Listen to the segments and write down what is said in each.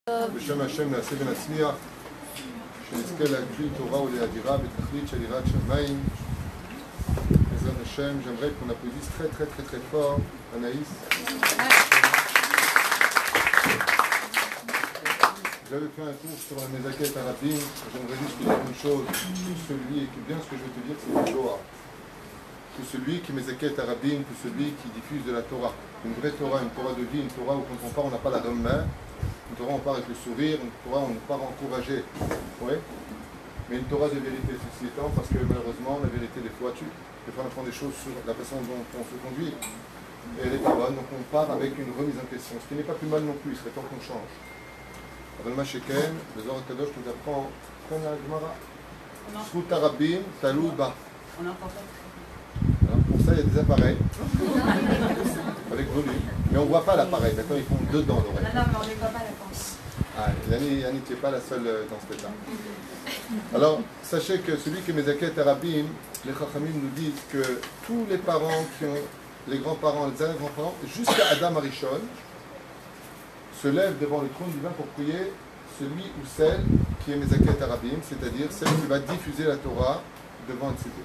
בשם השם נעשה ונצליח, שנזכה להגדיל תורה ולהאדירה בתכלית של יראת שמיים. בעזרת השם, j'aimerais qu'on applaudisse très fort Anaïs. J'avais fait un tour sur la Mézaket Arabim. J'aimerais juste te dire une chose. Tout celui, écoute bien ce que je veux te dire, c'est le Torah. Tout celui qui Mézaket Arabim, tout celui qui diffuse de la Torah. Une vraie Torah, une Torah de vie, une Torah où quand on part, on n'a pas la main. Une Torah, on part avec le sourire. Une Torah, on part encouragé. Oui. Mais une Torah de vérité, ceci étant, parce que malheureusement, la vérité, des fois, des fois, on apprend des choses sur la façon dont on se conduit. Et elle n'est pas bonne, donc on part avec une remise en question. Ce qui n'est pas plus mal non plus, il serait temps qu'on change. Avalma Sheken, le Zohar Kadosh nous apprend, prenez la Gemara. Srut Arabim, Talou Ba. On entend pas. Alors pour ça, il y a des appareils avec volume. Mais on ne voit pas l'appareil, maintenant ils font dedans l'oreille. Non, mais on ne voit pas la pense. Ah, Yannick, tu n'es pas la seule dans cet état. Alors, sachez que celui qui est Mézaket Arabim, les Chachamim nous disent que tous les parents qui ont, les grands-parents, les arrière-grands-parents, jusqu'à Adam Arishon, se lèvent devant le trône divin pour prier celui ou celle qui est Mézaket Arabim, c'est-à-dire celle qui va diffuser la Torah devant le Tzibur.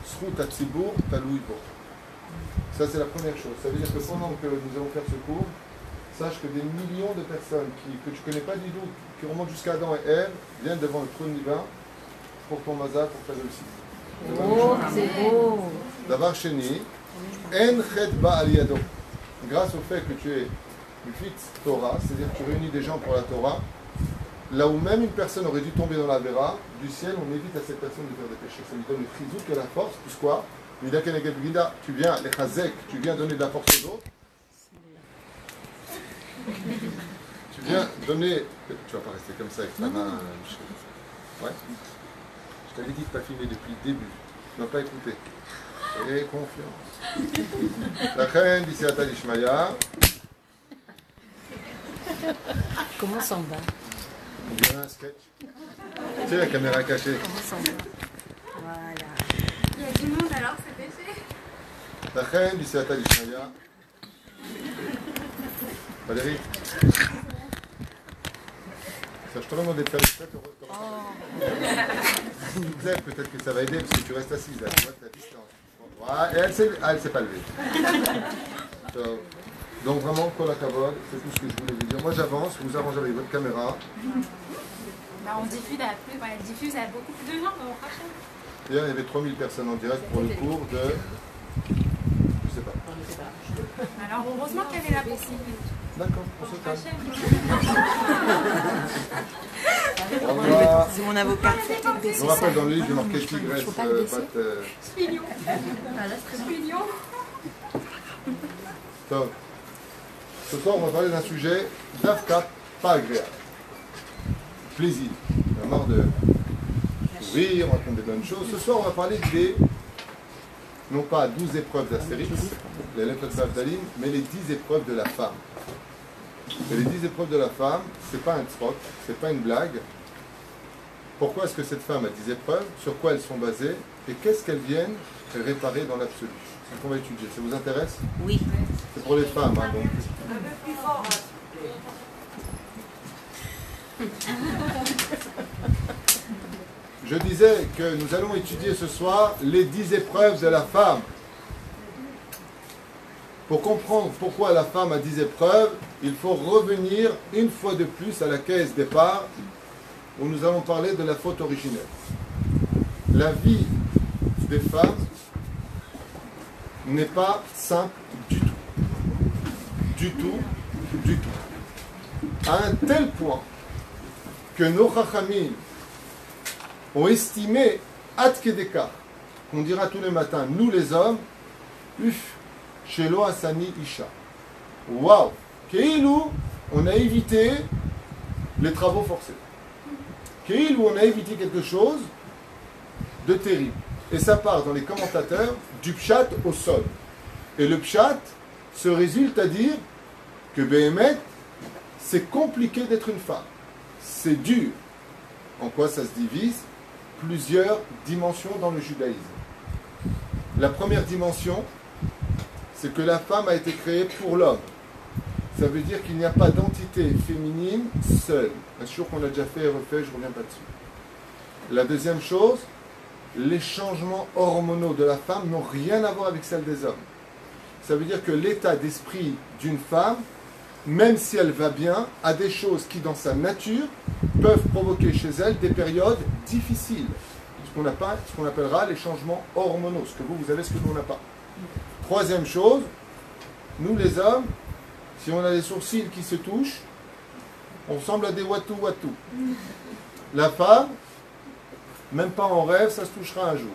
Srut Atzibur Talou Bo. Ça, c'est la première chose. Ça veut dire que pendant que nous allons faire ce cours, sache que des millions de personnes que tu ne connais pas du tout, qui remontent jusqu'à Adam et Ève, viennent devant le trône divin pour ton mazal, pour ta réussite. Oh, c'est beau. Davar Sheni, En Chet Ba Aliyado. Grâce au fait que tu es du fit Torah, c'est-à-dire que tu réunis des gens pour la Torah, là où même une personne aurait dû tomber dans la Vera, du ciel, on évite à cette personne de faire des péchés. Ça lui donne le frizouk et la force, plus quoi? Tu viens, les chazek, tu viens donner de la force aux autres. Tu viens donner. Tu vas pas rester comme ça avec ta main. Ouais. Je t'avais dit de ne pas filmer depuis le début. Tu ne m'as pas écouté. Et confiance. La reine d'ici à Talishmaya. Comment s'en va? On dirait un sketch. Tu sais, la caméra cachée. Comment s'en va? Voilà. Il y a du monde alors, c'est péché. La reine d'ici à Talishmaya. Valérie, ça, je te demande de faire une tête heureuse. Peut-être que ça va aider parce que tu restes assise là, tu vois, tu as distance. Et elle s'est pas levée. Donc vraiment, Kol HaKavod, c'est tout ce que je voulais vous dire. Moi j'avance, vous arrangez avec votre caméra. Bah, on diffuse à plus, voilà, elle diffuse à beaucoup plus de gens dans le prochain. D'ailleurs, il y avait 3000 personnes en direct pour le cours de... Je sais pas. Alors heureusement qu'elle est là pour ça. D'accord, on se calme. C'est mon avocat. Je me rappelle dans le livre, j'ai marqué Tigresse, Spignon. Spignon. Donc, ce soir, on va parler d'un sujet d'Afka, pas agréable. Plaisir. On a marre de sourire, on raconte des bonnes choses. Ce soir, on va parler des, non pas 12 épreuves d'Astérix, les lettres d'Avdalim, mais les 10 épreuves de la femme. Et les 10 épreuves de la femme, c'est pas un troc, c'est pas une blague. Pourquoi est-ce que cette femme a 10 épreuves? Sur quoi elles sont basées? Et qu'est-ce qu'elles viennent réparer dans l'absolu? C'est ce qu'on va étudier. Ça vous intéresse? Oui. C'est pour les femmes, hein, donc. Je disais que nous allons étudier ce soir les 10 épreuves de la femme. Pour comprendre pourquoi la femme a 10 épreuves, il faut revenir une fois de plus à la caisse départ où nous allons parler de la faute originelle. La vie des femmes n'est pas simple du tout. Du tout, du tout. À un tel point que nos chachamim ont estimé ad kedeka, qu'on dira tous les matins, nous les hommes, Shelo Asani Isha. Waouh! Keilou, on a évité les travaux forcés. Keilou, on a évité quelque chose de terrible. Et ça part dans les commentateurs du pshat au sol. Et le pshat se résulte à dire que Behemet, c'est compliqué d'être une femme. C'est dur. En quoi ça se divise? Plusieurs dimensions dans le judaïsme. La première dimension, c'est que la femme a été créée pour l'homme. Ça veut dire qu'il n'y a pas d'entité féminine seule. Un jour qu'on a déjà fait et refait, je ne reviens pas dessus. La deuxième chose, les changements hormonaux de la femme n'ont rien à voir avec celle des hommes. Ça veut dire que l'état d'esprit d'une femme, même si elle va bien, a des choses qui, dans sa nature, peuvent provoquer chez elle des périodes difficiles. Ce qu'on appellera les changements hormonaux. Ce que vous avez, ce que nous, on n'a pas. Troisième chose, nous les hommes, si on a les sourcils qui se touchent, on ressemble à des watou-watou. La femme, même pas en rêve, ça se touchera un jour.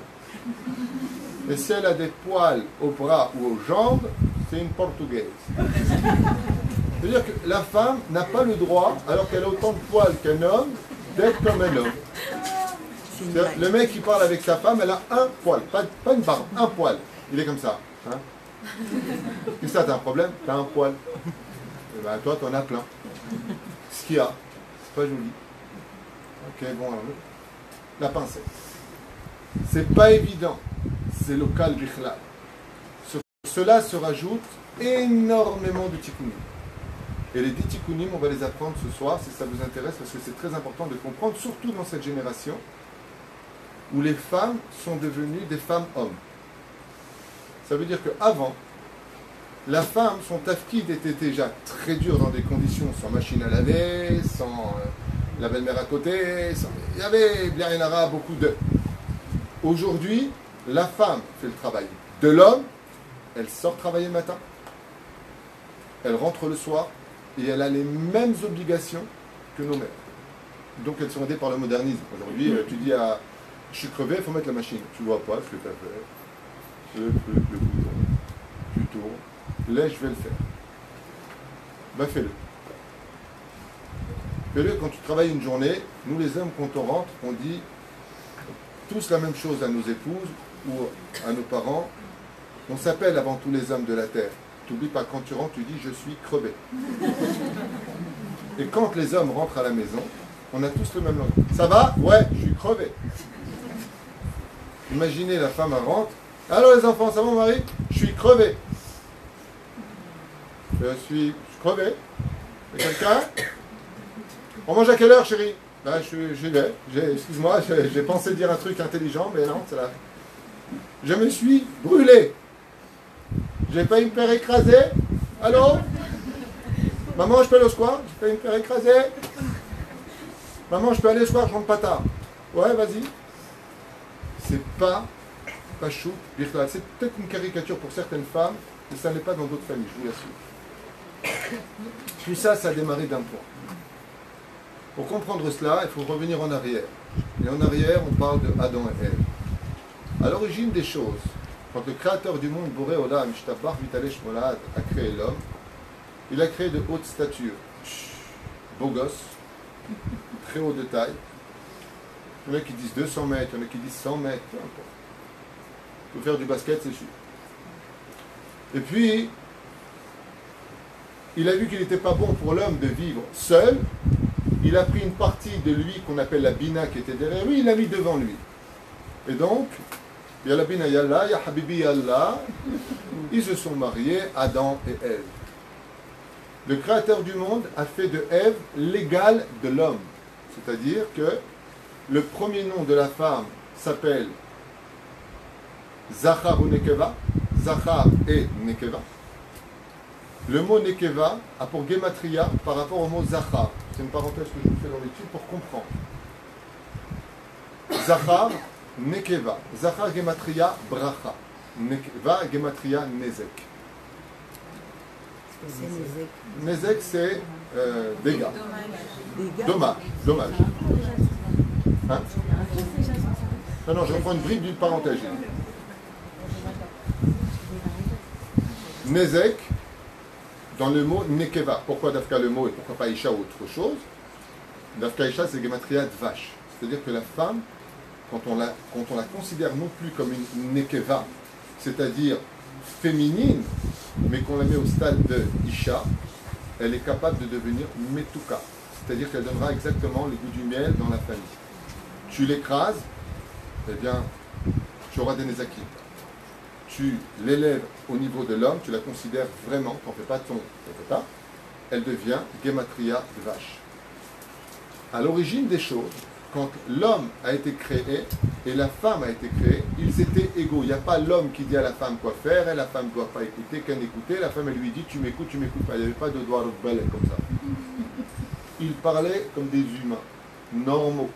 Et si elle a des poils aux bras ou aux jambes, c'est une portugaise. C'est-à-dire que la femme n'a pas le droit, alors qu'elle a autant de poils qu'un homme, d'être comme un homme. Le mec qui parle avec sa femme, elle a un poil, pas une barbe, un poil. Il est comme ça. Hein? Et ça, t'as un problème? T'as un poil. Et ben toi, t'en as plein. Ce qu'il y a, c'est pas joli. Ok, bon, alors, la pincette. C'est pas évident. C'est local bichlal. Sur cela se rajoute énormément de tikkunim. Et les 10 tikkunim, on va les apprendre ce soir, si ça vous intéresse, parce que c'est très important de comprendre, surtout dans cette génération, où les femmes sont devenues des femmes-hommes. Ça veut dire qu'avant, la femme, son tafkid était déjà très dur dans des conditions sans machine à laver, sans la belle-mère à côté, il y avait bien beaucoup de... Aujourd'hui, la femme fait le travail de l'homme, elle sort travailler le matin, elle rentre le soir, et elle a les mêmes obligations que nos mères. Donc elles sont aidées par le modernisme. Aujourd'hui, tu dis à... Je suis crevé, il faut mettre la machine. Tu vois pas ce que tu as fait. Le bouton. Tu tournes. Là, je vais le faire. Ben fais-le. Fais-le quand tu travailles une journée. Nous les hommes, quand on rentre, on dit tous la même chose à nos épouses ou à nos parents. On s'appelle avant tous les hommes de la terre. T'oublies pas, quand tu rentres, tu dis je suis crevé. Et quand les hommes rentrent à la maison, on a tous le même nom. Ça va? Ouais, je suis crevé. Imaginez la femme elle rentre. Alors les enfants, ça va mon mari? Je suis crevé. Je suis crevé. Et quelqu'un? On mange à quelle heure, chérie? Ben, j'y vais. Excuse-moi, j'ai pensé dire un truc intelligent, mais non, c'est là. Je me suis brûlé. J'ai pas une paire écrasée. Allô? Maman, je peux aller au square? J'ai pas une paire écrasée. Maman, je peux aller au square, je rentre pas tard. Ouais, vas-y. C'est pas chou. C'est peut-être une caricature pour certaines femmes, mais ça n'est pas dans d'autres familles, je vous l'assure. Puis ça a démarré d'un point. Pour comprendre cela, il faut revenir en arrière. Et en arrière, on parle de Adam et Ève. À l'origine des choses, quand le créateur du monde, Boré Olam, Ishtabach Vitalesh Molad, a créé l'homme, il a créé de haute stature, beau gosse, très haut de taille. Il y en a qui disent 200 mètres, il y en a qui disent 100 mètres, peu importe. Il faut faire du basket, c'est sûr. Et puis, il a vu qu'il n'était pas bon pour l'homme de vivre seul. Il a pris une partie de lui qu'on appelle la bina qui était derrière lui, il l'a mis devant lui. Et donc, ya la bina yallah, ya habibi yallah, ils se sont mariés, Adam et Ève. Le créateur du monde a fait de Ève l'égal de l'homme. C'est-à-dire que le premier nom de la femme s'appelle Zachar ou Nekeva. Zachar et Nekeva. Le mot Nekeva a pour Gematria par rapport au mot Zachar. C'est une parenthèse que je vous fais dans l'étude pour comprendre. Zachar, Nekeva. Zachar, Gematria, Bracha. Nekeva, Gematria, Nezek. Nezek, c'est dégâts. Dommage. Hein? Non, je reprends une bribe d'une parenthèse. Nezek, dans le mot Nekeva. Pourquoi Dafka le mot et pourquoi pas Isha ou autre chose? Dafka Isha, c'est Gematria de vache. C'est-à-dire que la femme, quand on la considère non plus comme une Nekeva, c'est-à-dire féminine, mais qu'on la met au stade de Isha, elle est capable de devenir Metuka. C'est-à-dire qu'elle donnera exactement le goût du miel dans la famille. Tu l'écrases, eh bien, tu auras des Nezakim. Tu l'élèves au niveau de l'homme, tu la considères vraiment, tu n'en fais pas ton papa, elle devient Gematria Dvash. À l'origine des choses, quand l'homme a été créé et la femme a été créée, ils étaient égaux. Il n'y a pas l'homme qui dit à la femme quoi faire et la femme ne doit pas écouter, qu'elle écouter. La femme, elle lui dit tu m'écoutes pas. Il n'y avait pas de doigt de balai comme ça. Ils parlaient comme des humains, normaux.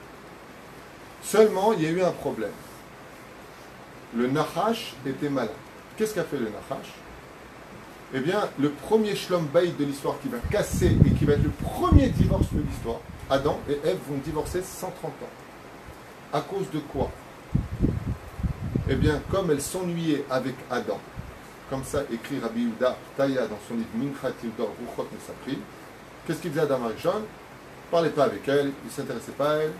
Seulement, il y a eu un problème. Le Nachash était malin. Qu'est-ce qu'a fait le Nachash? Eh bien, le premier Shlom Bayit de l'histoire qui va casser et qui va être le premier divorce de l'histoire, Adam et Ève vont divorcer 130 ans. À cause de quoi? Eh bien, comme elle s'ennuyait avec Adam, comme ça écrit Rabbi Yehuda Taya dans son livre Minchat Yildor Ruchot Mesaprim, qu'est-ce qu'il faisait Adam Arishon? Il ne parlait pas avec elle, il ne s'intéressait pas à elle.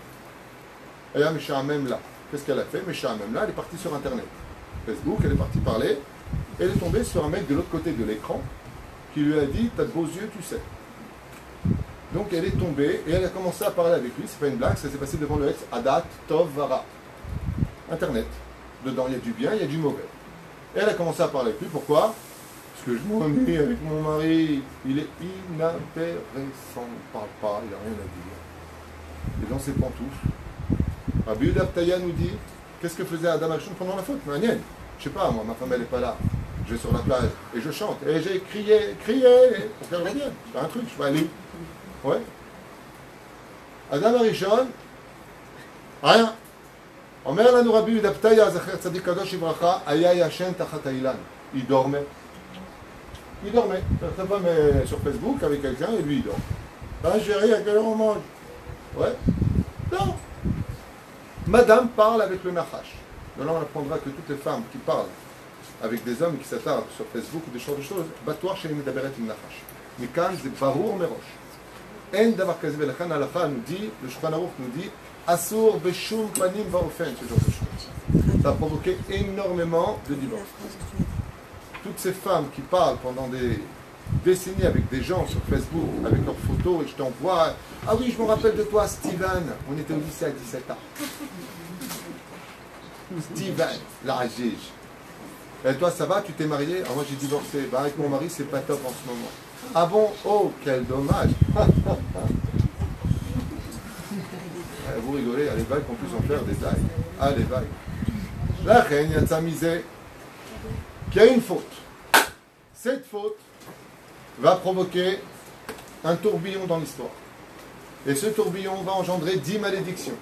Et là, Mesha même là. Qu'est-ce qu'elle a fait? Mesha même là, elle est partie sur Internet. Facebook, elle est partie parler. Elle est tombée sur un mec de l'autre côté de l'écran qui lui a dit t'as de beaux yeux, tu sais. Donc elle est tombée et elle a commencé à parler avec lui. C'est pas une blague, ça s'est passé devant le Hetz Adat Tov Vara. Internet. Dedans il y a du bien, il y a du mauvais. Et elle a commencé à parler avec lui. Pourquoi? Parce que je m'ennuie avec mon mari. Il est inintéressant. Il ne parle pas, il n'a rien à dire. Il est dans ses pantoufles. Rabbi Yehuda Taya nous dit qu'est-ce que faisait Adam Arishon pendant la faute? Manienne. Je sais pas, moi, ma femme elle n'est pas là. Je vais sur la plage et je chante. Et j'ai crié pour qu'elle revienne. C'est un truc, je vais aller. Ouais. Adam Arishon, rien. Omer lanu Rabbi Yehuda Taya Zacher Tzadik Kadosh Ibracha Aya Yashen Tachat Hailan. Il dormait. Il dormait. Sa femme est sur Facebook avec quelqu'un et lui il dort. Ah chérie, à quelle heure on mange? Ouais. Non. Madame parle avec le Nachash. Maintenant, on apprendra que toutes les femmes qui parlent avec des hommes qui s'attardent sur Facebook ou des choses, Batoir chez les Medaberet im Nachash. Mikan, c'est Barour Merosh. En Davar Kazve, la Khan Alacha nous dit, le Shulchan Aruch nous dit, Asur Beshum Panim Vaofen, ce genre de choses. Ça a provoqué énormément de divorces. Toutes ces femmes qui parlent pendant des décennies avec des gens sur Facebook, avec leurs photos, et je t'envoie, ah oui, je me rappelle de toi, Steven, on était au lycée à 17 ans. Steven, la Rajij. Et toi, ça va? Tu t'es marié? Alors moi, j'ai divorcé. Bah, avec mon mari, c'est pas top en ce moment. Ah bon? Oh, quel dommage. Vous rigolez, à l'évague qu'on puisse en faire des tailles. À l'évague. La reine, il y a Tzamizé, qui a une faute. Cette faute va provoquer un tourbillon dans l'histoire. Et ce tourbillon va engendrer 10 malédictions.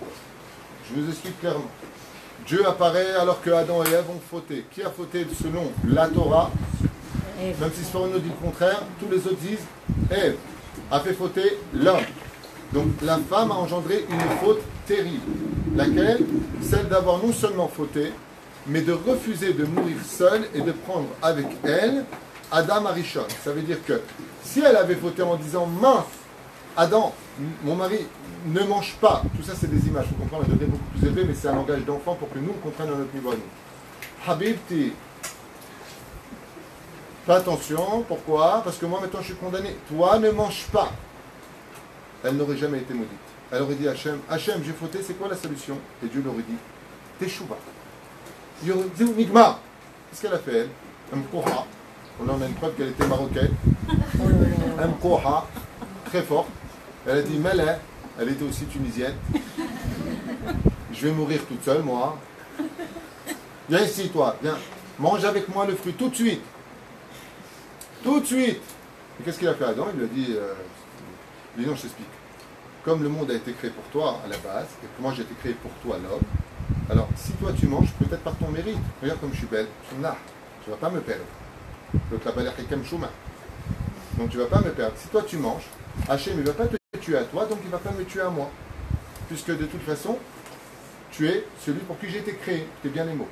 Je vous explique clairement. Dieu apparaît alors que Adam et Ève ont fauté. Qui a fauté selon la Torah? Même si Sforon nous dit le contraire, tous les autres disent Ève a fait fauter l'homme. Donc la femme a engendré une faute terrible. Laquelle? Celle d'avoir non seulement fauté, mais de refuser de mourir seule et de prendre avec elle Adam Arishon. Ça veut dire que si elle avait fauté en disant mince, Adam, mon mari, ne mange pas. Tout ça, c'est des images. Il faut comprendre un degré beaucoup plus élevé, mais c'est un langage d'enfant pour que nous, on comprenne à notre niveau à nous. Habibti. Fais attention. Pourquoi? Parce que moi, maintenant, je suis condamné. Toi, ne mange pas. Elle n'aurait jamais été maudite. Elle aurait dit à Hachem, Hachem, j'ai fauté, c'est quoi la solution? Et Dieu l'aurait dit, Teshuva. Il aurait dit, Nigma. Qu'est-ce qu'elle a fait, elle? Mkoha. Là, on a une preuve qu'elle était marocaine. Mkoha. Très forte. Elle a dit, Malin. Elle était aussi tunisienne. Je vais mourir toute seule, moi. Viens ici, toi. Viens. Mange avec moi le fruit, tout de suite. Tout de suite. Et qu'est-ce qu'il a fait Adam? Il lui a dit, non, je t'explique. Comme le monde a été créé pour toi à la base, et que moi j'ai été créé pour toi l'homme, alors si toi tu manges, peut-être par ton mérite. Regarde comme je suis belle. Tu ne vas pas me perdre. Donc la belle donc tu ne vas pas me perdre. Si toi tu manges, Hachem ne va pas te tuer à toi, donc il ne va pas me tuer à moi. Puisque de toute façon, tu es celui pour qui j'ai été créé. Tu es bien les mots.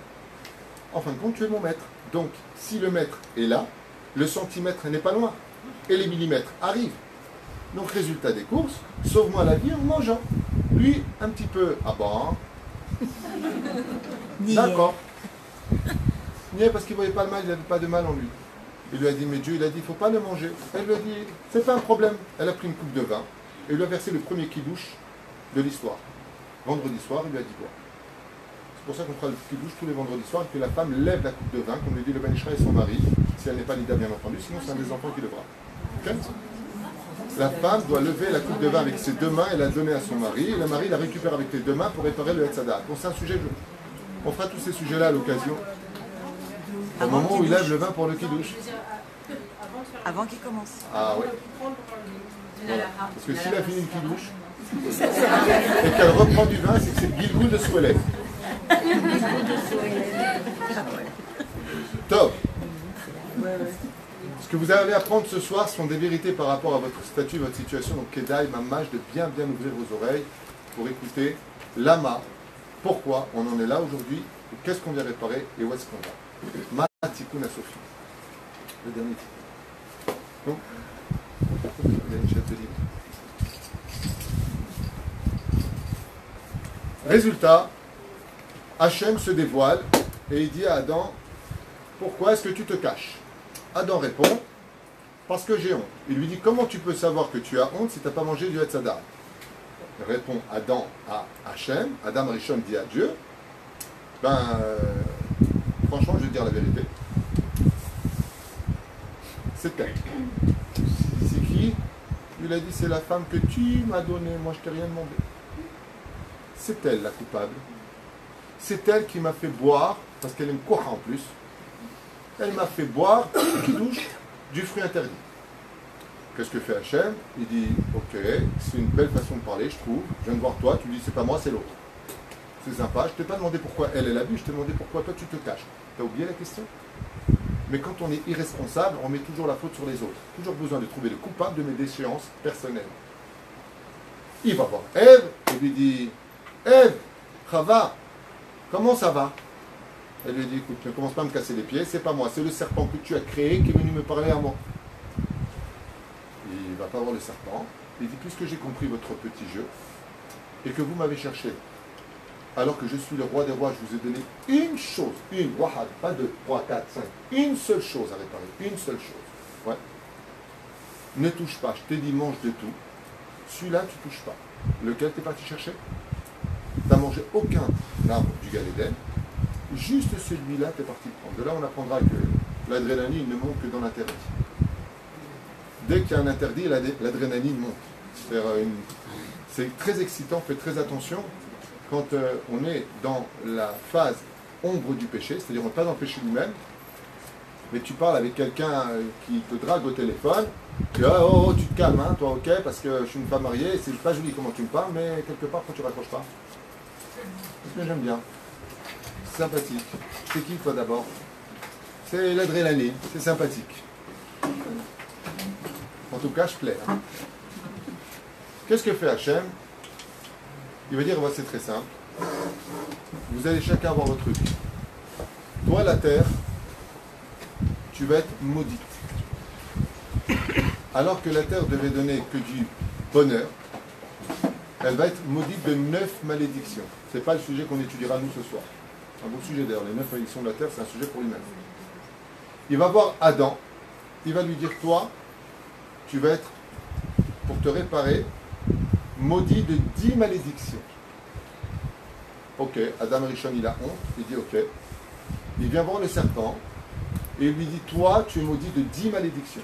En fin de compte, tu es mon maître. Donc, si le maître est là, le centimètre n'est pas loin. Et les millimètres arrivent. Donc, résultat des courses, sauve-moi la vie en mangeant. Lui, un petit peu, ah bon. D'accord. Niais parce qu'il ne voyait pas le mal, il n'avait pas de mal en lui. Il lui a dit, mais Dieu, il a dit, il ne faut pas le manger. Elle lui a dit, c'est pas un problème. Elle a pris une coupe de vin et lui a versé le premier kidouche de l'histoire. Vendredi soir, il lui a dit quoi? C'est pour ça qu'on fera le kidouche tous les vendredis soirs et que la femme lève la coupe de vin, comme le dit le Ben Ishra et son mari, si elle n'est pas Nida, bien entendu, sinon c'est un des enfants qui le fera. Okay? La femme doit lever la coupe de vin avec ses deux mains et la donner à son mari. Et le mari la récupère avec les deux mains pour réparer le Hetzadat. Bon, c'est un sujet, on fera tous ces sujets-là à l'occasion. Au moment où il lève le vin pour le kidouche. Avant qu'il commence. Ah oui. Voilà. Parce que s'il a fini le kidouche et qu'elle reprend du vin, c'est que c'est le Gilgoul de Swellet. Top. Ce que vous allez apprendre ce soir sont des vérités par rapport à votre statut, votre situation. Donc, Kedaï, Mamash, de bien ouvrir vos oreilles pour écouter Lama, pourquoi on en est là aujourd'hui, qu'est-ce qu'on vient réparer et où est-ce qu'on va. Matikuna Sophie. Le dernier titre. Donc, il y a une chaîne de livre. Résultat, Hachem se dévoile et il dit à Adam, pourquoi est-ce que tu te caches? Adam répond, parce que j'ai honte. Il lui dit, comment tu peux savoir que tu as honte si tu n'as pas mangé du Hetzadat? Répond Adam à Hachem, Adam Rishon dit à Dieu, franchement, je vais te dire la vérité. C'est elle. C'est qui? Il a dit, c'est la femme que tu m'as donnée, moi je t'ai rien demandé. C'est elle la coupable. C'est elle qui m'a fait boire, parce qu'elle aime quoi en plus. Elle m'a fait boire qui douche du fruit interdit. Qu'est-ce que fait Hachem? Il dit, ok, c'est une belle façon de parler, je trouve. Je viens de voir toi, tu dis, c'est pas moi, c'est l'autre. C'est sympa. Je t'ai pas demandé pourquoi elle a bu, je t'ai demandé pourquoi toi tu te caches. T'as oublié la question? Mais quand on est irresponsable, on met toujours la faute sur les autres. Toujours besoin de trouver le coupable de mes déchéances personnelles. Il va voir Ève, et lui dit, Ève, Chava, comment ça va? Elle lui dit, écoute, ne commence pas à me casser les pieds, c'est pas moi, c'est le serpent que tu as créé qui est venu me parler à moi. Il ne va pas voir le serpent. Il dit, puisque j'ai compris votre petit jeu, et que vous m'avez cherché, alors que je suis le roi des rois, je vous ai donné une chose, une, wahad, pas deux, trois, quatre, cinq, une seule chose à réparer, une seule chose. Ouais. Ne touche pas, je t'ai dit, mange de tout. Celui-là, tu touches pas. Lequel t'es parti chercher? Tu n'as mangé aucun arbre du Gan Eden. Juste celui-là, tu es parti prendre. De là, on apprendra que l'adrénaline ne monte que dans l'interdit. Dès qu'il y a un interdit, l'adrénaline monte. C'est très excitant, faites très attention. Quand on est dans la phase ombre du péché, c'est-à-dire on n'est pas dans le péché lui-même, mais tu parles avec quelqu'un qui te drague au téléphone, tu dis, oh, tu te calmes, hein, toi, ok, parce que je suis une femme mariée, c'est pas joli comment tu me parles, mais quelque part, quand tu raccroches pas. Parce que j'aime bien. Sympathique. C'est qui toi d'abord? C'est l'adrénaline, c'est sympathique. En tout cas, je plais. Hein. Qu'est-ce que fait Hachem? Il va dire, c'est très simple. Vous allez chacun avoir votre vie. Toi, la terre, tu vas être maudite. Alors que la terre devait donner que du bonheur, elle va être maudite de 9 malédictions. Ce n'est pas le sujet qu'on étudiera nous ce soir. Un beau sujet d'ailleurs, les 9 malédictions de la terre, c'est un sujet pour lui-même. Il va voir Adam, il va lui dire, toi, tu vas être, pour te réparer, maudit de 10 malédictions. Ok, Adam Rishon, il a honte, il dit ok. Il vient voir le serpent, et il lui dit, toi, tu es maudit de 10 malédictions.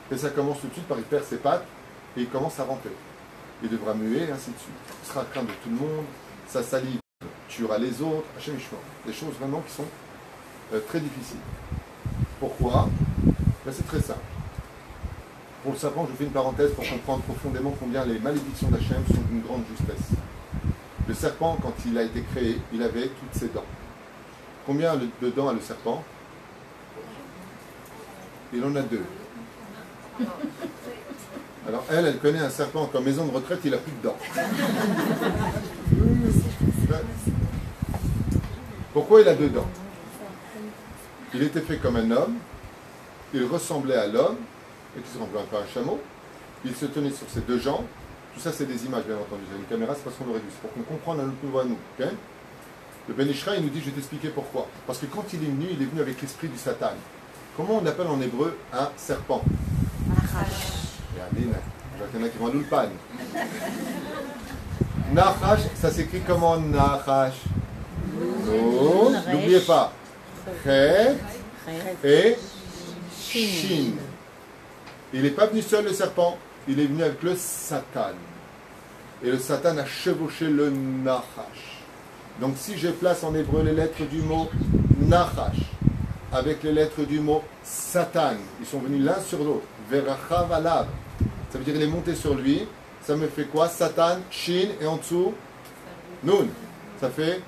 Et ça commence tout de suite par il perd ses pattes, et il commence à ramper. Il devra muer, et ainsi de suite. Il sera craint de tout le monde, sa salive tuera les autres, Hachem Ishmael. Des choses vraiment qui sont très difficiles. Pourquoi? Ben, c'est très simple. Pour le serpent, je fais une parenthèse pour comprendre profondément combien les malédictions d'Hachem sont d'une grande justesse. Le serpent, quand il a été créé, il avait toutes ses dents. Combien de dents a le serpent? Il en a 2. Alors elle connaît un serpent comme maison de retraite, il n'a plus de dents. Pourquoi il a 2 dents? Il était fait comme un homme, il ressemblait à l'homme, et qui se ressemblait un peu à un chameau, il se tenait sur ses 2 jambes. Tout ça, c'est des images, bien entendu. Une caméra, c'est parce qu'on le réduit. C'est pour qu'on comprenne à notre niveau à nous. Okay? Le Ben Ishra, il nous dit, je vais t'expliquer pourquoi. Parce que quand il est venu avec l'esprit du Satan. Comment on appelle en hébreu un serpent? Il y en a qui vont à l'ulpan. Nachash, ça s'écrit comment Nachash? Oh, n'oubliez pas. Chet et Shin. Il n'est pas venu seul, le serpent. il est venu avec le Satan. Et le Satan a chevauché le Nachash. Donc si je place en hébreu les lettres du mot Nachash avec les lettres du mot Satan, ils sont venus l'un sur l'autre. Verachav alav. Ça veut dire il est monté sur lui. Ça me fait quoi? Satan, Shin et en dessous Nun. Ça fait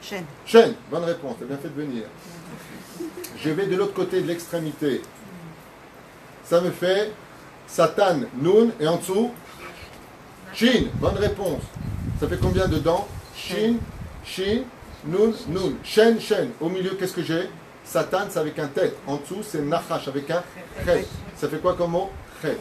Chaîne. Shen. Bonne réponse, t'as bien fait de venir. Je vais de l'autre côté de l'extrémité. Ça me fait Satan, Nun et en dessous Shin. Bonne réponse. Ça fait combien dedans? Shin, Shin, Nun, Nun. Shen, Shen. Au milieu, qu'est-ce que j'ai? Satan, c'est avec un tête. En dessous, c'est Nachash avec un chet. Ça fait quoi comme mot? Chet.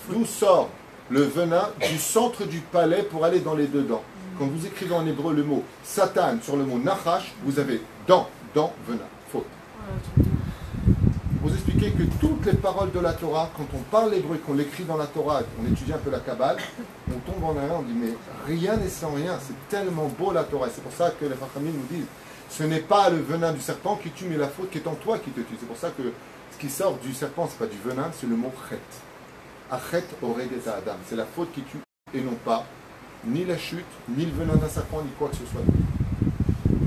D'où sort le venin du centre du palais pour aller dans les deux dents. Quand vous écrivez en hébreu le mot Satan sur le mot Nachash, vous avez dent, venin. Faute. Vous expliquez que toutes les paroles de la Torah, quand on parle l'hébreu, qu'on l'écrit dans la Torah, on étudie un peu la Kabbale, on tombe en un, on dit mais rien n'est sans rien, c'est tellement beau la Torah. C'est pour ça que les Chachamim nous disent, ce n'est pas le venin du serpent qui tue, mais la faute qui est en toi qui te tue. C'est pour ça que ce qui sort du serpent, c'est pas du venin, c'est le mot chet. Achet oreget adam. C'est la faute qui tue et non pas ni la chute, ni le venin d'un serpent, ni quoi que ce soit.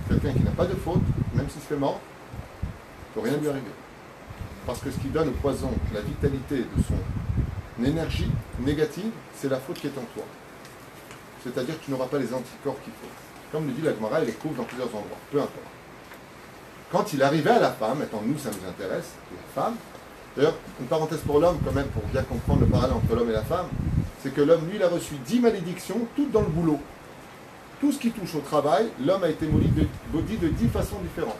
Quelqu'un qui n'a pas de faute, même s'il se fait mort, il ne peut rien lui arriver. Parce que ce qui donne au poison la vitalité de son énergie négative, c'est la faute qui est en toi. C'est-à-dire que tu n'auras pas les anticorps qu'il faut. Comme le dit la Gemara, il les couvre dans plusieurs endroits, peu importe. Quand il arrivait à la femme, maintenant nous ça nous intéresse, la femme, d'ailleurs, une parenthèse pour l'homme quand même, pour bien comprendre le parallèle entre l'homme et la femme, c'est que l'homme, lui, il a reçu 10 malédictions, toutes dans le boulot. Tout ce qui touche au travail, l'homme a été maudit de 10 façons différentes.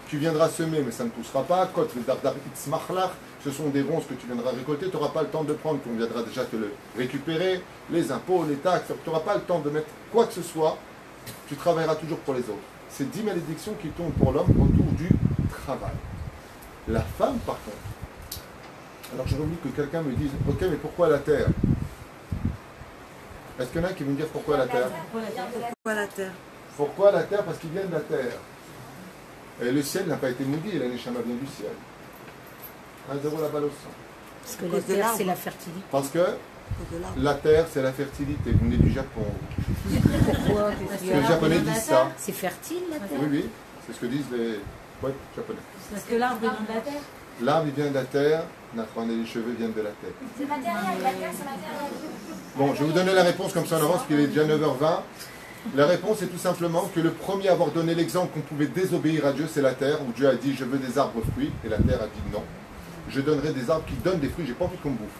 Tu viendras semer, mais ça ne poussera pas. Ce sont des ronces que tu viendras récolter, tu n'auras pas le temps de prendre, qu'on viendra déjà te le récupérer, les impôts, les taxes, tu n'auras pas le temps de mettre quoi que ce soit, tu travailleras toujours pour les autres. C'est 10 malédictions qui tombent pour l'homme autour du travail. La femme, par contre, alors j'aurais voulu que quelqu'un me dise, ok, mais pourquoi la terre? Est-ce qu'il y en a qui vont me dire pourquoi la terre? Pourquoi la terre? Pourquoi la terre? Parce qu'il vient de la terre. Et le ciel n'a pas été maudit, la Neshama vient du ciel. 1-0 la balle au sang. Parce que la terre, c'est la fertilité. Parce que la terre, c'est la fertilité. Vous venez du Japon. Pourquoi? Parce que les Japonais disent ça. C'est fertile, la terre? Oui, oui, c'est ce que disent les Japonais. Parce que l'arbre vient de la terre. L'arbre, il vient de la terre, et les cheveux viennent de la terre. C'est matériel, la terre, c'est matériel. Bon, je vais vous donner la réponse comme ça en avance, qu'il est déjà 9h20. La réponse est tout simplement que le premier à avoir donné l'exemple qu'on pouvait désobéir à Dieu, c'est la terre, où Dieu a dit « je veux des arbres fruits », et la terre a dit « non, je donnerai des arbres qui donnent des fruits, j'ai pas envie qu'on me bouffe ».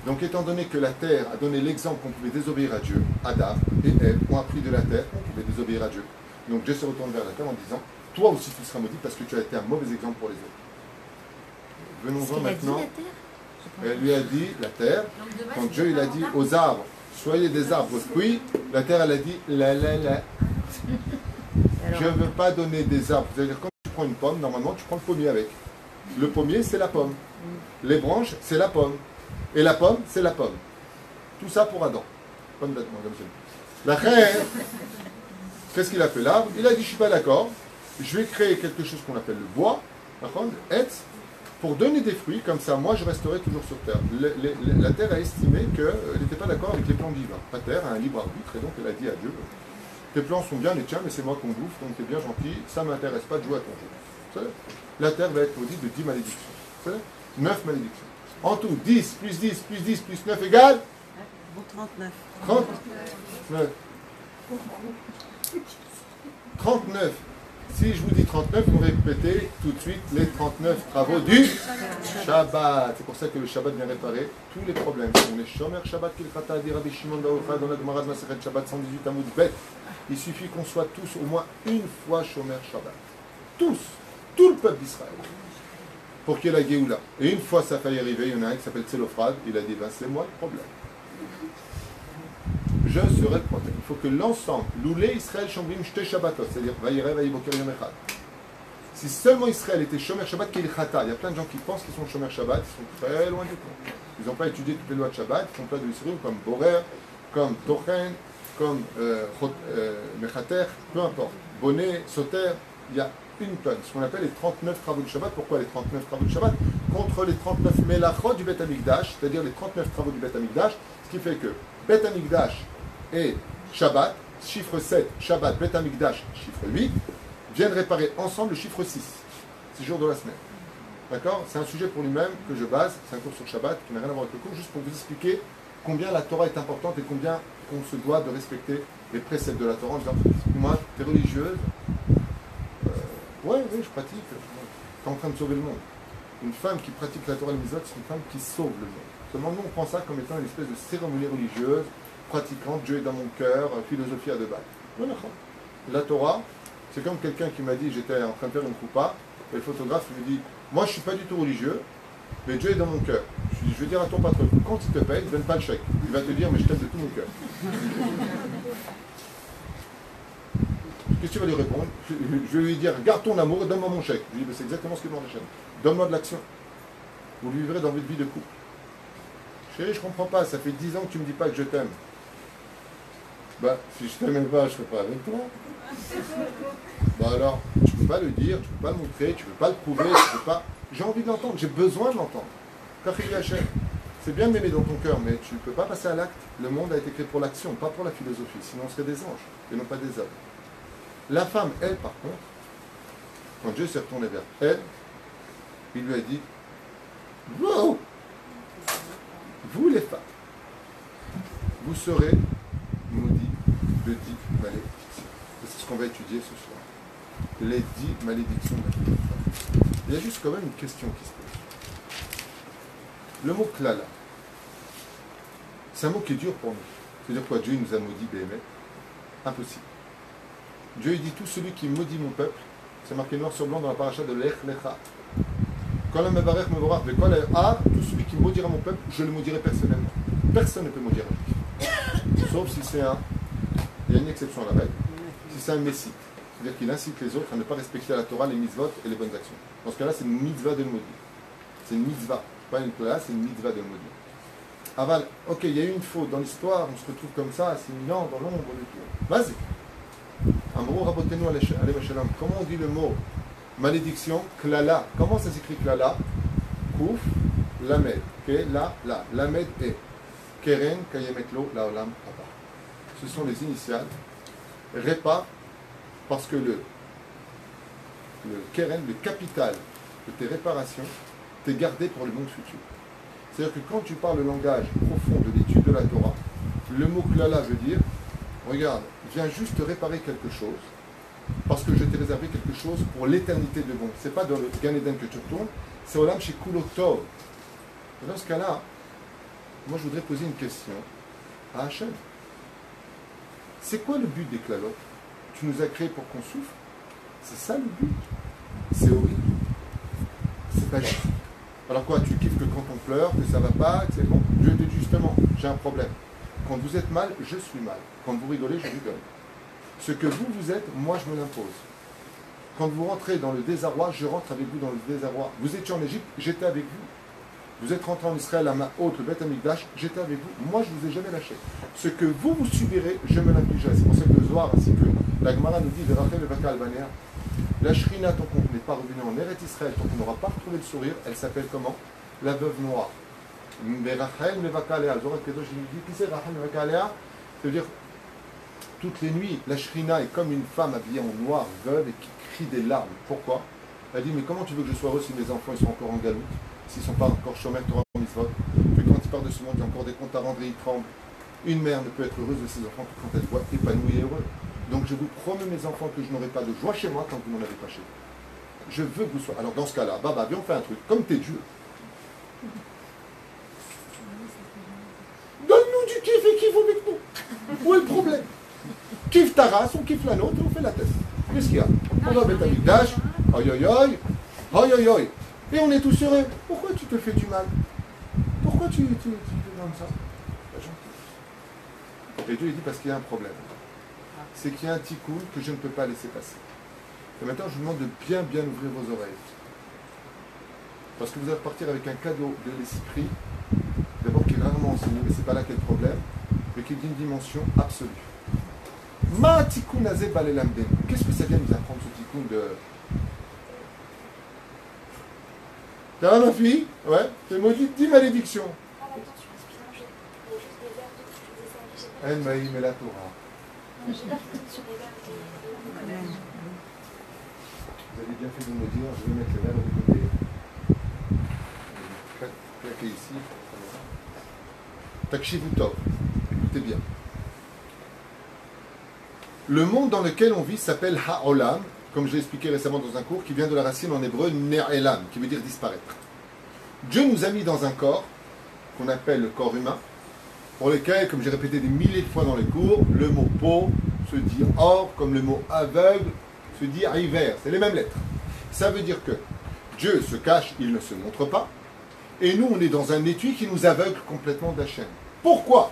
Donc étant donné que la terre a donné l'exemple qu'on pouvait désobéir à Dieu, Adam et Ève ont appris de la terre qu'on pouvait désobéir à Dieu. Donc Dieu se retourne vers la terre en disant « toi aussi tu seras maudit parce que tu as été un mauvais exemple pour les autres ». Venons-en maintenant. Elle lui a dit, la terre, quand Dieu il a dit aux arbres, soyez des arbres fruits, la terre elle a dit, la. Je ne veux pas donner des arbres. C'est-à-dire quand tu prends une pomme, normalement tu prends le pommier avec. Le pommier c'est la pomme. Les branches c'est la pomme. Et la pomme c'est la pomme. Tout ça pour Adam. Pomme d'Adam, la reine, qu'est-ce qu'il a fait l'arbre? Il a dit, je ne suis pas d'accord, je vais créer quelque chose qu'on appelle le bois, pour donner des fruits, comme ça, moi, je resterai toujours sur Terre. La Terre a estimé qu'elle n'était pas d'accord avec les plans divins. La Terre a un libre arbitre, et donc elle a dit à Dieu, tes plans sont bien les tiens, mais c'est moi qu'on bouffe, donc t'es bien gentil, ça ne m'intéresse pas de jouer à ton jeu. Vous savez, la Terre va être maudite de 10 malédictions. Vous savez, 9 malédictions. En tout, 10 plus 10 plus 10 plus 9 égale 39. 39. 39. Si je vous dis 39, vous répétez tout de suite les 39 travaux du Shabbat. C'est pour ça que le Shabbat vient réparer tous les problèmes. On est Shomer Shabbat Kilchata, dit Rabbi Shimon Barucha dans la Gemara de Masechet Shabbat 118 Amoud Bet. Il suffit qu'on soit tous au moins une fois Shomer Shabbat. Tous, tout le peuple d'Israël. Pour qu'il y ait la Géoula. Et une fois ça faille arriver, il y en a un qui s'appelle Tselophrad, il a dit, ben c'est moi le problème. Je serai le problème. Il faut que l'ensemble, Loulé Israël Shomrim Shte Shabbatot, c'est-à-dire Vayere Vayiboker Yom Echad. Si seulement Israël était Shomer Shabbat Kilchata, il y a plein de gens qui pensent qu'ils sont Shomer Shabbat, ils sont très loin du compte. Ils n'ont pas étudié toutes les lois de Shabbat, ils font plein de Yisroum comme Borer, comme Tochen, comme Mechater, peu importe. Bonnet, Soter, il y a une tonne. Ce qu'on appelle les 39 travaux du Shabbat. Pourquoi les 39 travaux du Shabbat? contre les 39 Melachot du Beth Amikdash, c'est-à-dire les 39 travaux du Beth Amikdash, ce qui fait que Beth Amikdash et Shabbat, chiffre 7, Shabbat, Beth Amikdash, chiffre 8, viennent réparer ensemble le chiffre 6, 6 jours de la semaine. D'accord? C'est un sujet pour lui-même que je base, c'est un cours sur Shabbat qui n'a rien à voir avec le cours, juste pour vous expliquer combien la Torah est importante et combien on se doit de respecter les préceptes de la Torah en disant, moi, t'es religieuse? Oui, je pratique. T'es en train de sauver le monde. Une femme qui pratique la Torah et le Mitzvot, c'est une femme qui sauve le monde. Seulement, nous, on prend ça comme étant une espèce de cérémonie religieuse, pratiquante, Dieu est dans mon cœur, philosophie à deux balles. Non, non. La Torah, c'est comme quelqu'un qui m'a dit, j'étais en train de faire une choupa, et le photographe me dit, moi, je ne suis pas du tout religieux, mais Dieu est dans mon cœur. Je vais dire à ton patron, quand il te paye, ne donne pas le chèque. Il va te dire, mais je t'aime de tout mon cœur. Qu'est-ce que tu vas lui répondre? Je vais lui dire, garde ton amour et donne-moi mon chèque. Je lui dis, c'est exactement ce qu'il demande la chaîne. Donne-moi de l'action. Vous vivrez dans votre vie de couple. Chérie, je ne comprends pas, ça fait 10 ans que tu ne me dis pas que je t'aime. Bah, si je t'aimais pas, je ne serais pas avec toi. Bah alors, tu ne peux pas le dire, tu ne peux pas le montrer, tu ne peux pas le prouver, tu peux pas... J'ai envie de l'entendre, j'ai besoin de l'entendre. C'est bien de m'aimer dans ton cœur, mais tu ne peux pas passer à l'acte. Le monde a été créé pour l'action, pas pour la philosophie. Sinon, on serait des anges, et non pas des hommes. La femme, elle, par contre, quand Dieu s'est retourné vers elle, il lui a dit, wow, vous les femmes, vous serez maudits de 10 malédictions. C'est ce qu'on va étudier ce soir. Les 10 malédictions de la femme. Il y a juste quand même une question qui se pose. Le mot klala, c'est un mot qui est dur pour nous. C'est-à-dire quoi? Dieu nous a maudits, Béhémet? Impossible. Dieu il dit, tout celui qui maudit mon peuple, c'est marqué noir sur blanc dans la paracha de l'Ech Lecha. Quand le Mevarech Mevorach, mais quand tout celui qui maudira mon peuple, je le maudirai personnellement. Personne ne peut maudire un juif. Sauf si c'est un... Il y a une exception à la règle. Si c'est un messite. C'est-à-dire qu'il incite les autres à ne pas respecter la Torah, les mitzvot et les bonnes actions. Dans ce cas-là, c'est une mitzvah de le maudire. C'est une mitzvah. Pas une Torah, c'est une mitzvah de le maudire. Aval, ok, il y a eu une faute dans l'histoire, on se retrouve comme ça, à 6 000 ans, dans l'ombre de tout. Vas-y. Amrou rabotenu alem shalom. Comment on dit le mot malédiction? Klala. Comment ça s'écrit klala? Kouf, lamed. Ke-la-la. Lamed et Keren kayemetlo laolam haba. Ce sont les initiales. Répare, parce que le Keren, le capital de tes réparations, t'est gardé pour le monde futur. C'est-à-dire que quand tu parles le langage profond de l'étude de la Torah, le mot klala veut dire, regarde, viens juste réparer quelque chose, parce que je t'ai réservé quelque chose pour l'éternité de bon. C'est pas dans le Gan Eden que tu retournes, c'est Olam chez Kulotov. Et dans ce cas-là, moi je voudrais poser une question à Hachem. C'est quoi le but des klalotes? Tu nous as créés pour qu'on souffre? C'est ça le but? C'est horrible. C'est pas juste. Alors quoi, tu kiffes que quand on pleure, que ça va pas, que c'est bon. Dieu te dit justement, j'ai un problème. Quand vous êtes mal, je suis mal. Quand vous rigolez, je rigole. Ce que vous êtes, moi je me l'impose. Quand vous rentrez dans le désarroi, je rentre avec vous dans le désarroi. Vous étiez en Égypte, j'étais avec vous. Vous êtes rentré en Israël à main haute, le Beth Amikdash, j'étais avec vous. Moi je ne vous ai jamais lâché. Ce que vous subirez, je me l'infligerai. C'est pour ça que le Zohar ainsi que la Gemara nous dit de Rachel et Vaka Albanéa. La Shrina, tant qu'on n'est pas revenu en Eretz Israël, tant qu'on n'aura pas retrouvé le sourire, elle s'appelle comment? La veuve noire. Mais Rachel et Vaka Alea, le Zohar Kedosh, il dit, qui c'est Rachel et Vaka Alea? C'est-à-dire, toutes les nuits, la Shrina est comme une femme habillée en noir, veuve, et qui crie des larmes. Pourquoi? Elle dit, mais comment tu veux que je sois heureux si mes enfants ils sont encore en galoute, s'ils ne sont pas encore chômeurs, Torah, mitzvot, que quand ils partent de ce monde, il y a encore des comptes à rendre et ils tremblent. Une mère ne peut être heureuse de ses enfants que quand elle voit épanoui et heureux. Donc je vous promets, mes enfants, que je n'aurai pas de joie chez moi quand vous n'en avez pas chez vous. Je veux que vous soyez... Alors dans ce cas-là, Baba, viens, on fait un truc. Comme t'es Dieu. Donne-nous du kiff et kiff avec nous. Où est le problème? Kiffe ta race, on kiffe la nôtre et on fait la tête. Qu'est-ce qu'il y a? On va mettre un Mikdash, aïe aïe aïe, aïe aïe aïe. Et on est tous heureux. Pourquoi tu te fais du mal? Pourquoi tu fais comme ça? Et Dieu dit parce qu'il y a un problème. C'est qu'il y a un tikkun que je ne peux pas laisser passer. Et maintenant, je vous demande de bien ouvrir vos oreilles. Parce que vous allez repartir avec un cadeau de l'esprit, d'abord qui est rarement enseigné, mais c'est pas là qu'est le problème, mais qui est d'une dimension absolue. Ma tikkun azé balelamden. Qu'est-ce que ça vient nous apprendre, ce tikkun de... Ça va ma fille? Ouais. C'est maudit 10 malédictions. Ah, attention, excusez-moi, il y a juste des verres d'eau que je vous ai servis. J'ai pas Elle m'a mais la Torah. Non, j'ai pas fini sur les verres d'eau. Vous avez bien fait de me dire, je vais mettre les verres de côté. Claquez ici. Takshivu Tov. Écoutez bien. Le monde dans lequel on vit s'appelle Ha'olam, comme j'ai expliqué récemment dans un cours, qui vient de la racine en hébreu Ne'elam, qui veut dire disparaître. Dieu nous a mis dans un corps, qu'on appelle le corps humain, pour lequel, comme j'ai répété des milliers de fois dans les cours, le mot peau se dit or, comme le mot aveugle se dit hiver. C'est les mêmes lettres. Ça veut dire que Dieu se cache, il ne se montre pas, et nous, on est dans un étui qui nous aveugle complètement d'Hachem. Pourquoi?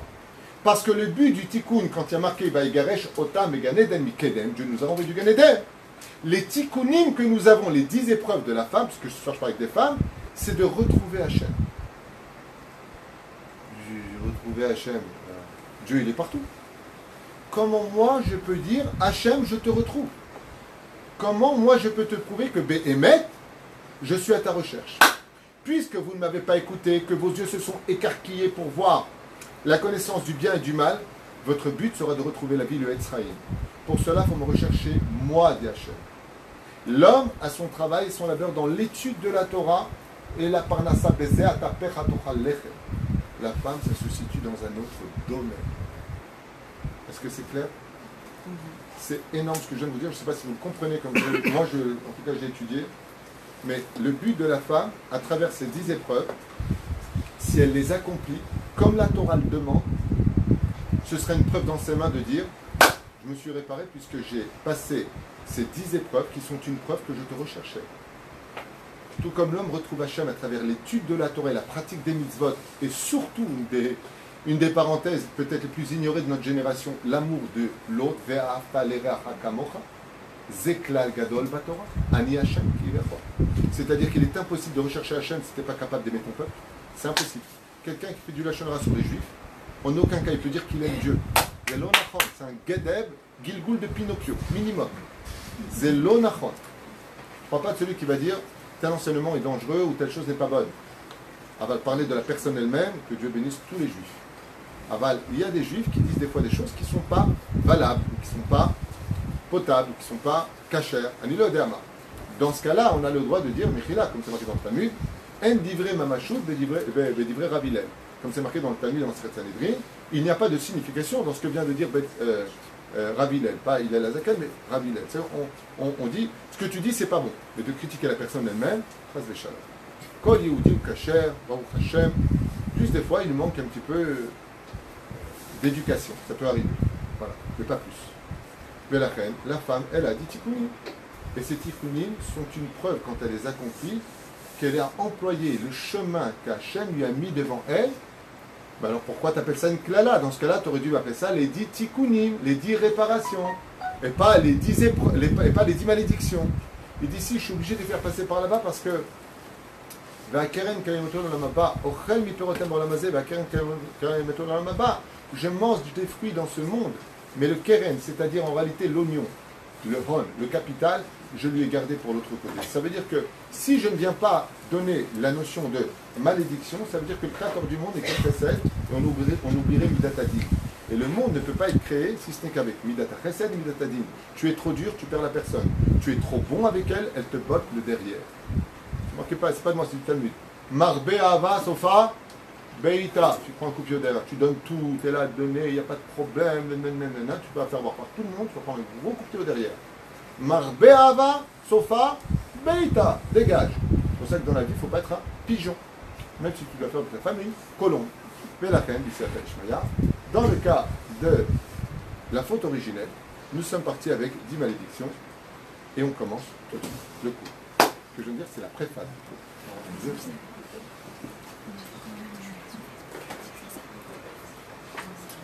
Parce que le but du tikkun, quand il y a marqué Vaïgaresh, Otam et Ganeden Mikedem, Dieu nous a envoyé du Ganeden. Les tikkunim que nous avons, les 10 épreuves de la femme, parce que ce soir je parle avec des femmes, c'est de retrouver Hachem. J'ai retrouvé Hachem. Dieu, il est partout. Comment moi je peux dire Hachem, je te retrouve? Comment moi je peux te prouver que Béhémet, je suis à ta recherche? Puisque vous ne m'avez pas écouté, que vos yeux se sont écarquillés pour voir la connaissance du bien et du mal, votre but sera de retrouver la vie, le Etzraïm. Pour cela, il faut me rechercher, moi, dit Hachem. L'homme a son travail et son labeur dans l'étude de la Torah et la parnassa bezeh atapech hatochal lechem. La femme, ça se situe dans un autre domaine. Est-ce que c'est clair? C'est énorme ce que je viens de vous dire. Je ne sais pas si vous le comprenez comme moi, en tout cas, j'ai étudié. Mais le but de la femme, à travers ces 10 épreuves, si elle les accomplit, comme la Torah le demande, ce serait une preuve dans ses mains de dire je me suis réparé puisque j'ai passé ces 10 épreuves qui sont une preuve que je te recherchais. Tout comme l'homme retrouve Hachem à travers l'étude de la Torah et la pratique des mitzvot, et surtout une des parenthèses peut-être les plus ignorées de notre génération, l'amour de l'autre, ve'ahavta l'ereacha kamocha, zeklal gadol batorah, ani Hachem ki lecha. C'est-à-dire qu'il est impossible de rechercher Hachem si tu n'es pas capable d'aimer ton peuple. C'est impossible. Quelqu'un qui fait du lachon hara sur les juifs, en aucun cas il peut dire qu'il aime Dieu. C'est un Gedeb, Gilgoul de Pinocchio, minimum. C'est l'onachon. Je ne parle pas de celui qui va dire tel enseignement est dangereux ou telle chose n'est pas bonne. Aval, parler de la personne elle-même, que Dieu bénisse tous les juifs. Aval, il y a des juifs qui disent des fois des choses qui ne sont pas valables, qui ne sont pas potables, qui ne sont pas cachères. Anilo Deama. Dans ce cas-là, on a le droit de dire, Mechila, comme c'est marqué dans le Talmud, En divrei mamashut bedivrei Rav Hillel. Comme c'est marqué dans le Talmud, dans le Sanhédrin, il n'y a pas de signification dans ce que vient de dire Rav Hillel. Pas Hillel Azaken, mais Rav Hillel. On dit, ce que tu dis, c'est pas bon. Mais de critiquer la personne elle-même, chas v'shalom. Kol Yehudi ou Kasher, Baruch Hashem, juste des fois, il nous manque un petit peu d'éducation. Ça peut arriver. Voilà, mais pas plus. Mais la femme, elle a dit tikkunim. Et ces tikkunim sont une preuve, quand elle les accomplit, qu'elle a employé le chemin qu'Hachem lui a mis devant elle. Ben alors pourquoi tu appelles ça une klala? Dans ce cas-là, tu aurais dû appeler ça les 10 tikkunim, les 10 réparations, et pas les 10, et pas les 10 malédictions. Il dit si, je suis obligé de les faire passer par là-bas parce que je mange des fruits dans ce monde, mais le keren, c'est-à-dire en réalité l'oignon, le hon, le capital, je lui ai gardé pour l'autre côté. Ça veut dire que si je ne viens pas donner la notion de malédiction, ça veut dire que le créateur du monde est comme chesed et on oublierait Midat Hadin. Et le monde ne peut pas être créé si ce n'est qu'avec Midat Chesed et Midat Hadin. Tu es trop dur, tu perds la personne. Tu es trop bon avec elle, elle te botte le derrière. Ne manquez pas, c'est pas de moi, c'est du Talmud. Marbe Ava Sofa Beita. Tu prends un coup de pied derrière, tu donnes tout, tu es là à donner, il n'y a pas de problème, tu vas faire voir par tout le monde, tu vas prendre un gros coup de pied derrière. Marbe Ava Sofa Beita. Dégage. C'est pour ça que dans la vie, il ne faut pas être un pigeon. Même si tu dois faire de ta famille, colombe. Mais la reine, dans le cas de la faute originelle, nous sommes partis avec 10 malédictions et on commence tout de suite le cours. Ce que je veux dire, c'est la préface.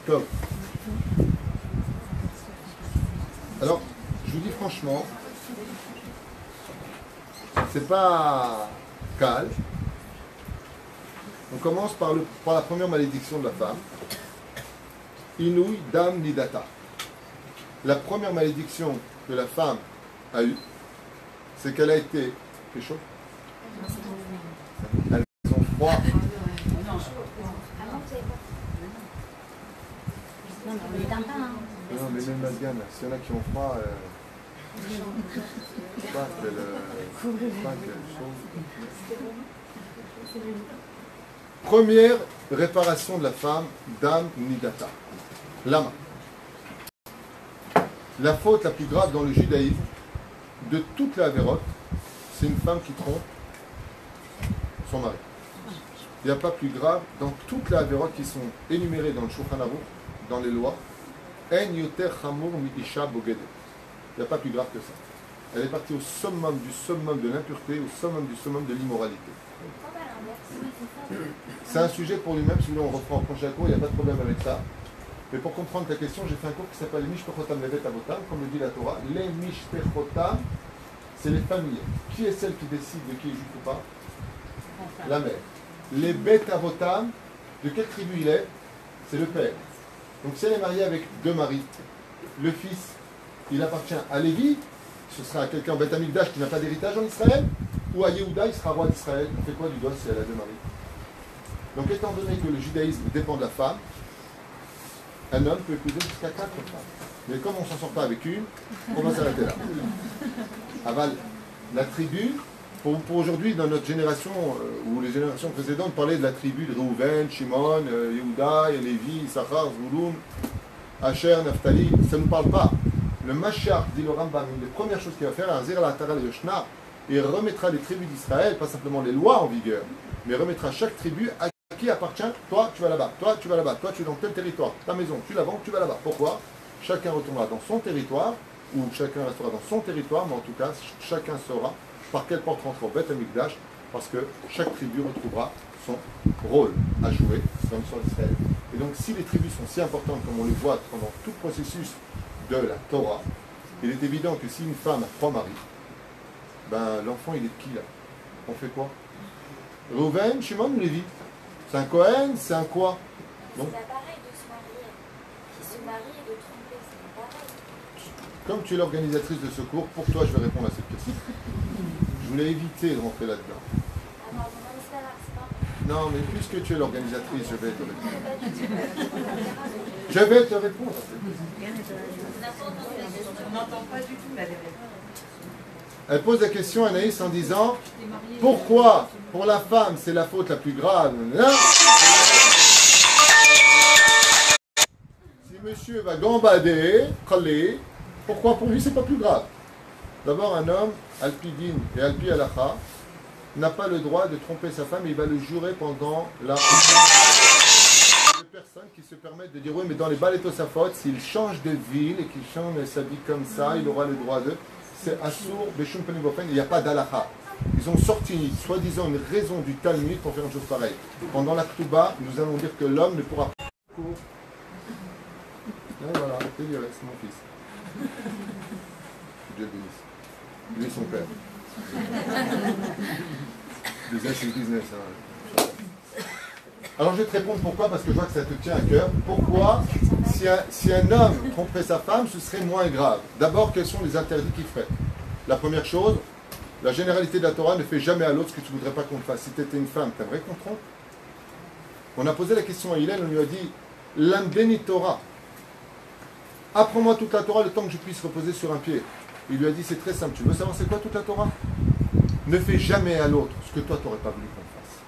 Top. Alors, je vous dis franchement, c'est pas calme. On commence par la première malédiction de la femme. Inouï dam nidata. La première malédiction que la femme a eue, c'est qu'elle a été... C'est chaud? les mêmes mazganes, s'il y en a qui ont froid, pas quelle chose. Première réparation de la femme, Dam Nidata. Lama. La faute la plus grave dans le judaïsme, de toute la Avérote, c'est une femme qui trompe son mari. Il n'y a pas plus grave dans toutes les Avérotes qui sont énumérées dans le Shulchan Aruch, dans les lois. En yoter chamur mi isha bogede. Il n'y a pas plus grave que ça. Elle est partie au summum du summum de l'impureté, au summum du summum de l'immoralité. C'est un sujet pour lui-même, si vous voulez, on reprend en prochain cours, il n'y a pas de problème avec ça. Mais pour comprendre ta question, j'ai fait un cours qui s'appelle Mishpechotam Levet Avotam, comme le dit la Torah. Les Mishpechotam, c'est les familles. Qui est celle qui décide de qui est juif ou pas? La mère. Les Bet Avotam, de quelle tribu il est? C'est le père. Donc si elle est mariée avec deux maris, le fils, il appartient à Lévi, ce sera à quelqu'un en Bet Amikdash qui n'a pas d'héritage en Israël, ou à Yehuda, il sera roi d'Israël. On fait quoi du doigt si elle a deux maris? Donc étant donné que le judaïsme dépend de la femme, un homme peut épouser jusqu'à 4 femmes. Mais comme on ne s'en sort pas avec une, on va s'arrêter là. Aval, la tribu, pour aujourd'hui, dans notre génération, ou les générations précédentes, parlaient de la tribu de Reuven, Shimon, Yehuda, Lévi, Issachar, Zvouloun, Asher, Naphtali, ça ne nous parle pas. Le Mashiach, dit le Rambam, une des premières choses qu'il va faire, Azir al-Atara al-Yoshna, il remettra les tribus d'Israël, pas simplement les lois en vigueur, mais remettra chaque tribu à qui appartient, toi tu vas là-bas, toi tu vas là-bas, toi tu es dans tel territoire, ta maison, tu la vends, tu vas là-bas. Pourquoi? Chacun retournera dans son territoire, ou chacun restera dans son territoire, mais en tout cas, chacun saura par quelle porte rentrer au Beth Amikdash, parce que chaque tribu retrouvera son rôle à jouer comme sur Israël. Et donc si les tribus sont si importantes comme on le voit pendant tout le processus de la Torah, il est évident que si une femme a 3 maris, ben l'enfant il est de qui là? On fait quoi? Reuven, Shimon ou Lévi? C'est un Cohen, c'est un quoi? C'est pas pareil de se marier. Qui se marie et de tromper, c'est pas pareil. Comme tu es l'organisatrice de ce cours, pour toi je vais répondre à cette question. Je voulais éviter de rentrer là-dedans. Ah non, mais c'est pas grave, c'est pas. Non, mais puisque tu es l'organisatrice, je vais te répondre. Je vais te répondre. On n'entend pas du tout la vérité. Elle pose la question à Anaïs en disant pourquoi pour la femme c'est la faute la plus grave? Si monsieur va gambader, coller, pourquoi pour lui c'est pas plus grave? D'abord un homme, Alpidine et Alpi Alacha, n'a pas le droit de tromper sa femme et il va le jurer pendant la... Des personnes qui se permettent de dire oui mais dans les Baletosafot, s'il change de ville et qu'il change sa vie comme ça, il aura le droit de... C'est Assour, Beshum Penibofen, il n'y a pas d'Alaha. Ils ont sorti, soi-disant, une raison du Talmud pour faire une chose pareille. Pendant la Ktuba, nous allons dire que l'homme ne pourra pas... Et voilà, c'est mon fils. Dieu bénisse. Lui et son père. Business is business. Hein. Alors je vais te répondre pourquoi, parce que je vois que ça te tient à cœur. Pourquoi, si un homme tromperait sa femme, ce serait moins grave? D'abord, quels sont les interdits qu'il ferait? La première chose, la généralité de la Torah ne fait jamais à l'autre ce que tu ne voudrais pas qu'on te fasse. Si tu étais une femme, tu aimerais qu'on te trompe? On a posé la question à Hillel, on lui a dit L'ambeni Torah. Apprends-moi toute la Torah le temps que je puisse reposer sur un pied. Il lui a dit c'est très simple, tu veux savoir c'est quoi toute la Torah? Ne fais jamais à l'autre ce que toi tu n'aurais pas voulu qu'on fasse.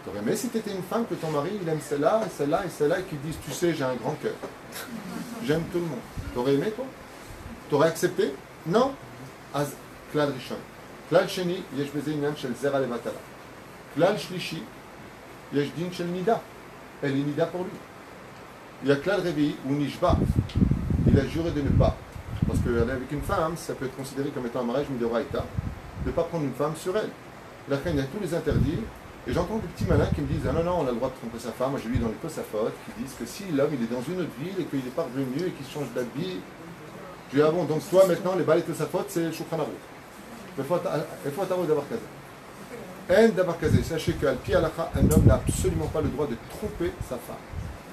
Tu aurais aimé si tu étais une femme que ton mari il aime celle-là et celle-là et celle-là et qu'il dise tu sais j'ai un grand cœur. J'aime tout le monde. Tu aurais aimé toi? Tu aurais accepté? Non? Az klal rishon. Klal sheni yesh beze inyan shel zera levatala. Klal shlishi yesh din shel nida. Elle est nida pour lui. Il y a klal revi ou nishba. Il a juré de ne pas. Parce qu'aller avec une femme, ça peut être considéré comme étant un mariage midoraïta, de ne pas prendre une femme sur elle. Là, il y a tous les interdits, et j'entends des petits malins qui me disent ah non, non, on a le droit de tromper sa femme. Moi, j'ai lu dans les Tosafot qui disent que si l'homme il est dans une autre ville et qu'il est pas revenu et qu'il change d'habit, je dis ah bon, donc toi maintenant, les balais Tosafot, c'est le Shulchan Aruch. Il faut attendre d'avoir casé. En d'avoir casé. Sachez qu'à Pi Halacha, un homme n'a absolument pas le droit de tromper sa femme.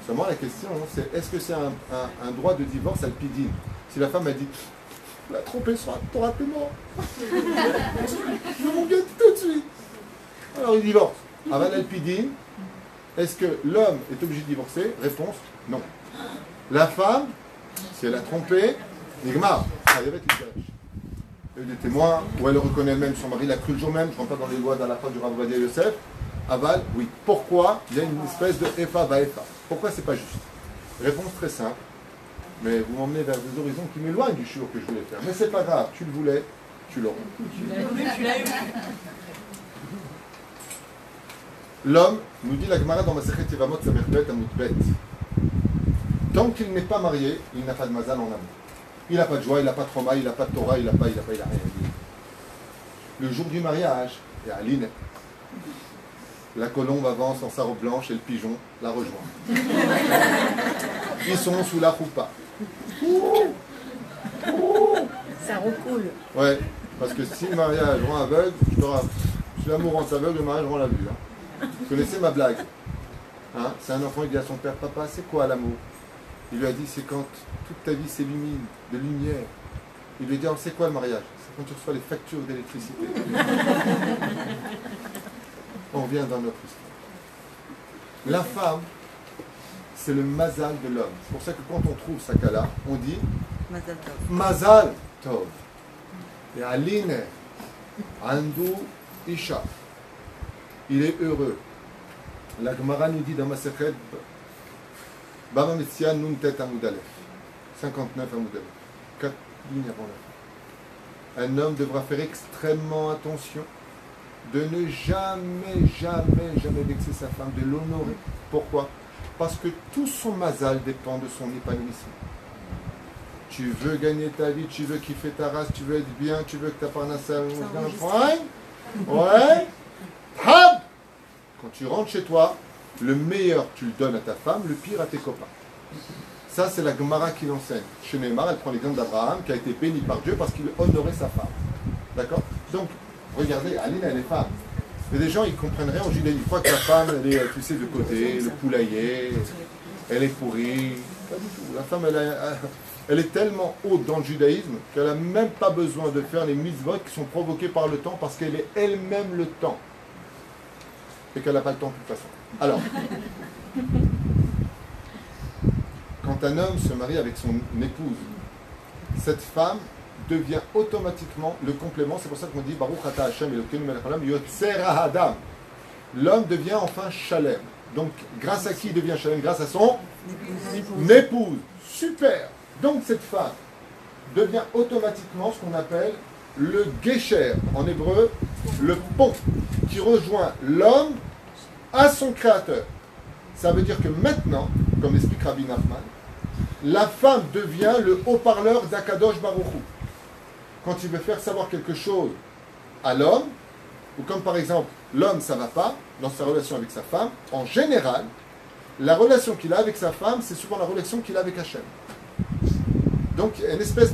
Seulement la question, c'est est-ce que c'est un droit de divorce à l'pidine? Si la femme a dit la tromper t'auras plus mort. Je m'en viens tout de suite. Alors il divorce. Aval al-pidin, est-ce que l'homme est obligé de divorcer? Réponse non. La femme, Si elle a trompé, Nigmar, ça y avait il y a eu des témoins, où elle reconnaît même son mari l'a cru le jour même, je ne rentre pas dans les lois dans la fin du Rav Ovadia Yosef. Aval, oui. Pourquoi il y a une espèce de Efa va Efa? Pourquoi c'est pas juste? Réponse très simple, mais vous m'emmenez vers des horizons qui m'éloignent du shiur que je voulais faire. Mais c'est pas grave, tu le voulais, tu l'auras. Tu l'as eu. L'homme, nous dit la Gemara dans Masechet Yevamot Samerbet Amutbet, tant qu'il n'est pas marié, il n'a pas de mazal en amour. Il n'a pas de joie, il n'a pas de trauma, il n'a pas de Torah, il n'a rien. Le jour du mariage, il y a Aline. La colombe avance en sa robe blanche et le pigeon la rejoint. Ils sont sous la choupa. Ça recoule. Ouais, parce que si le mariage rend aveugle, si l'amour rend aveugle, le mariage rend la vue. Hein. Vous connaissez ma blague, hein? C'est un enfant qui dit à son père, papa, c'est quoi l'amour? Il lui a dit, c'est quand toute ta vie s'illumine de lumière. Il lui a dit, alors, c'est quoi le mariage? C'est quand tu reçois les factures d'électricité. On revient dans notre histoire. La femme, c'est le mazal de l'homme. C'est pour ça que quand on trouve Sakala, on dit Mazal Tov. Mazal Tov. Et Aline, Andu Isha. Il est heureux. La Gemara nous dit dans Masechet Baba Metzia Nuntet Amudalef. 59 Amudalef. 4 lignes avant la fin. Un homme devra faire extrêmement attention de ne jamais vexer sa femme, de l'honorer. Pourquoi? Parce que tout son mazal dépend de son épanouissement. Tu veux gagner ta vie, tu veux kiffer ta race, tu veux être bien, tu veux que ta parnasse ouais. Tab! Quand tu rentres chez toi, le meilleur tu le donnes à ta femme, le pire à tes copains. Ça, c'est la Gemara qui l'enseigne. Chez Neymar, elle prend l'exemple d'Abraham qui a été béni par Dieu parce qu'il honorait sa femme. D'accord? Donc, regardez, Aline, elle est femme. Mais des gens, ils comprennent rien en judaïsme. Ils croient que la femme, elle est, tu sais, de côté, le poulailler, elle est pourrie. Pas du tout. La femme, elle est tellement haute dans le judaïsme qu'elle n'a même pas besoin de faire les mitzvot qui sont provoquées par le temps parce qu'elle est elle-même le temps. Et qu'elle n'a pas le temps de toute façon. Alors, quand un homme se marie avec son épouse, cette femme devient automatiquement le complément. C'est pour ça qu'on dit Baruch Ata Hashem Elokeinu melech haolam yotzer ha'adam. L'homme devient enfin Shalem. Donc, grâce à qui il devient Shalem? Grâce à son épouse. Super. Donc, cette femme devient automatiquement ce qu'on appelle le Gesher, en hébreu, le pont qui rejoint l'homme à son créateur. Ça veut dire que maintenant, comme explique Rabbi Nachman, la femme devient le haut-parleur d'Akadosh Baruch Hu. Quand il veut faire savoir quelque chose à l'homme, ou comme par exemple, l'homme ça va pas dans sa relation avec sa femme, en général, la relation qu'il a avec sa femme, c'est souvent la relation qu'il a avec Hachem. Donc, il y a une espèce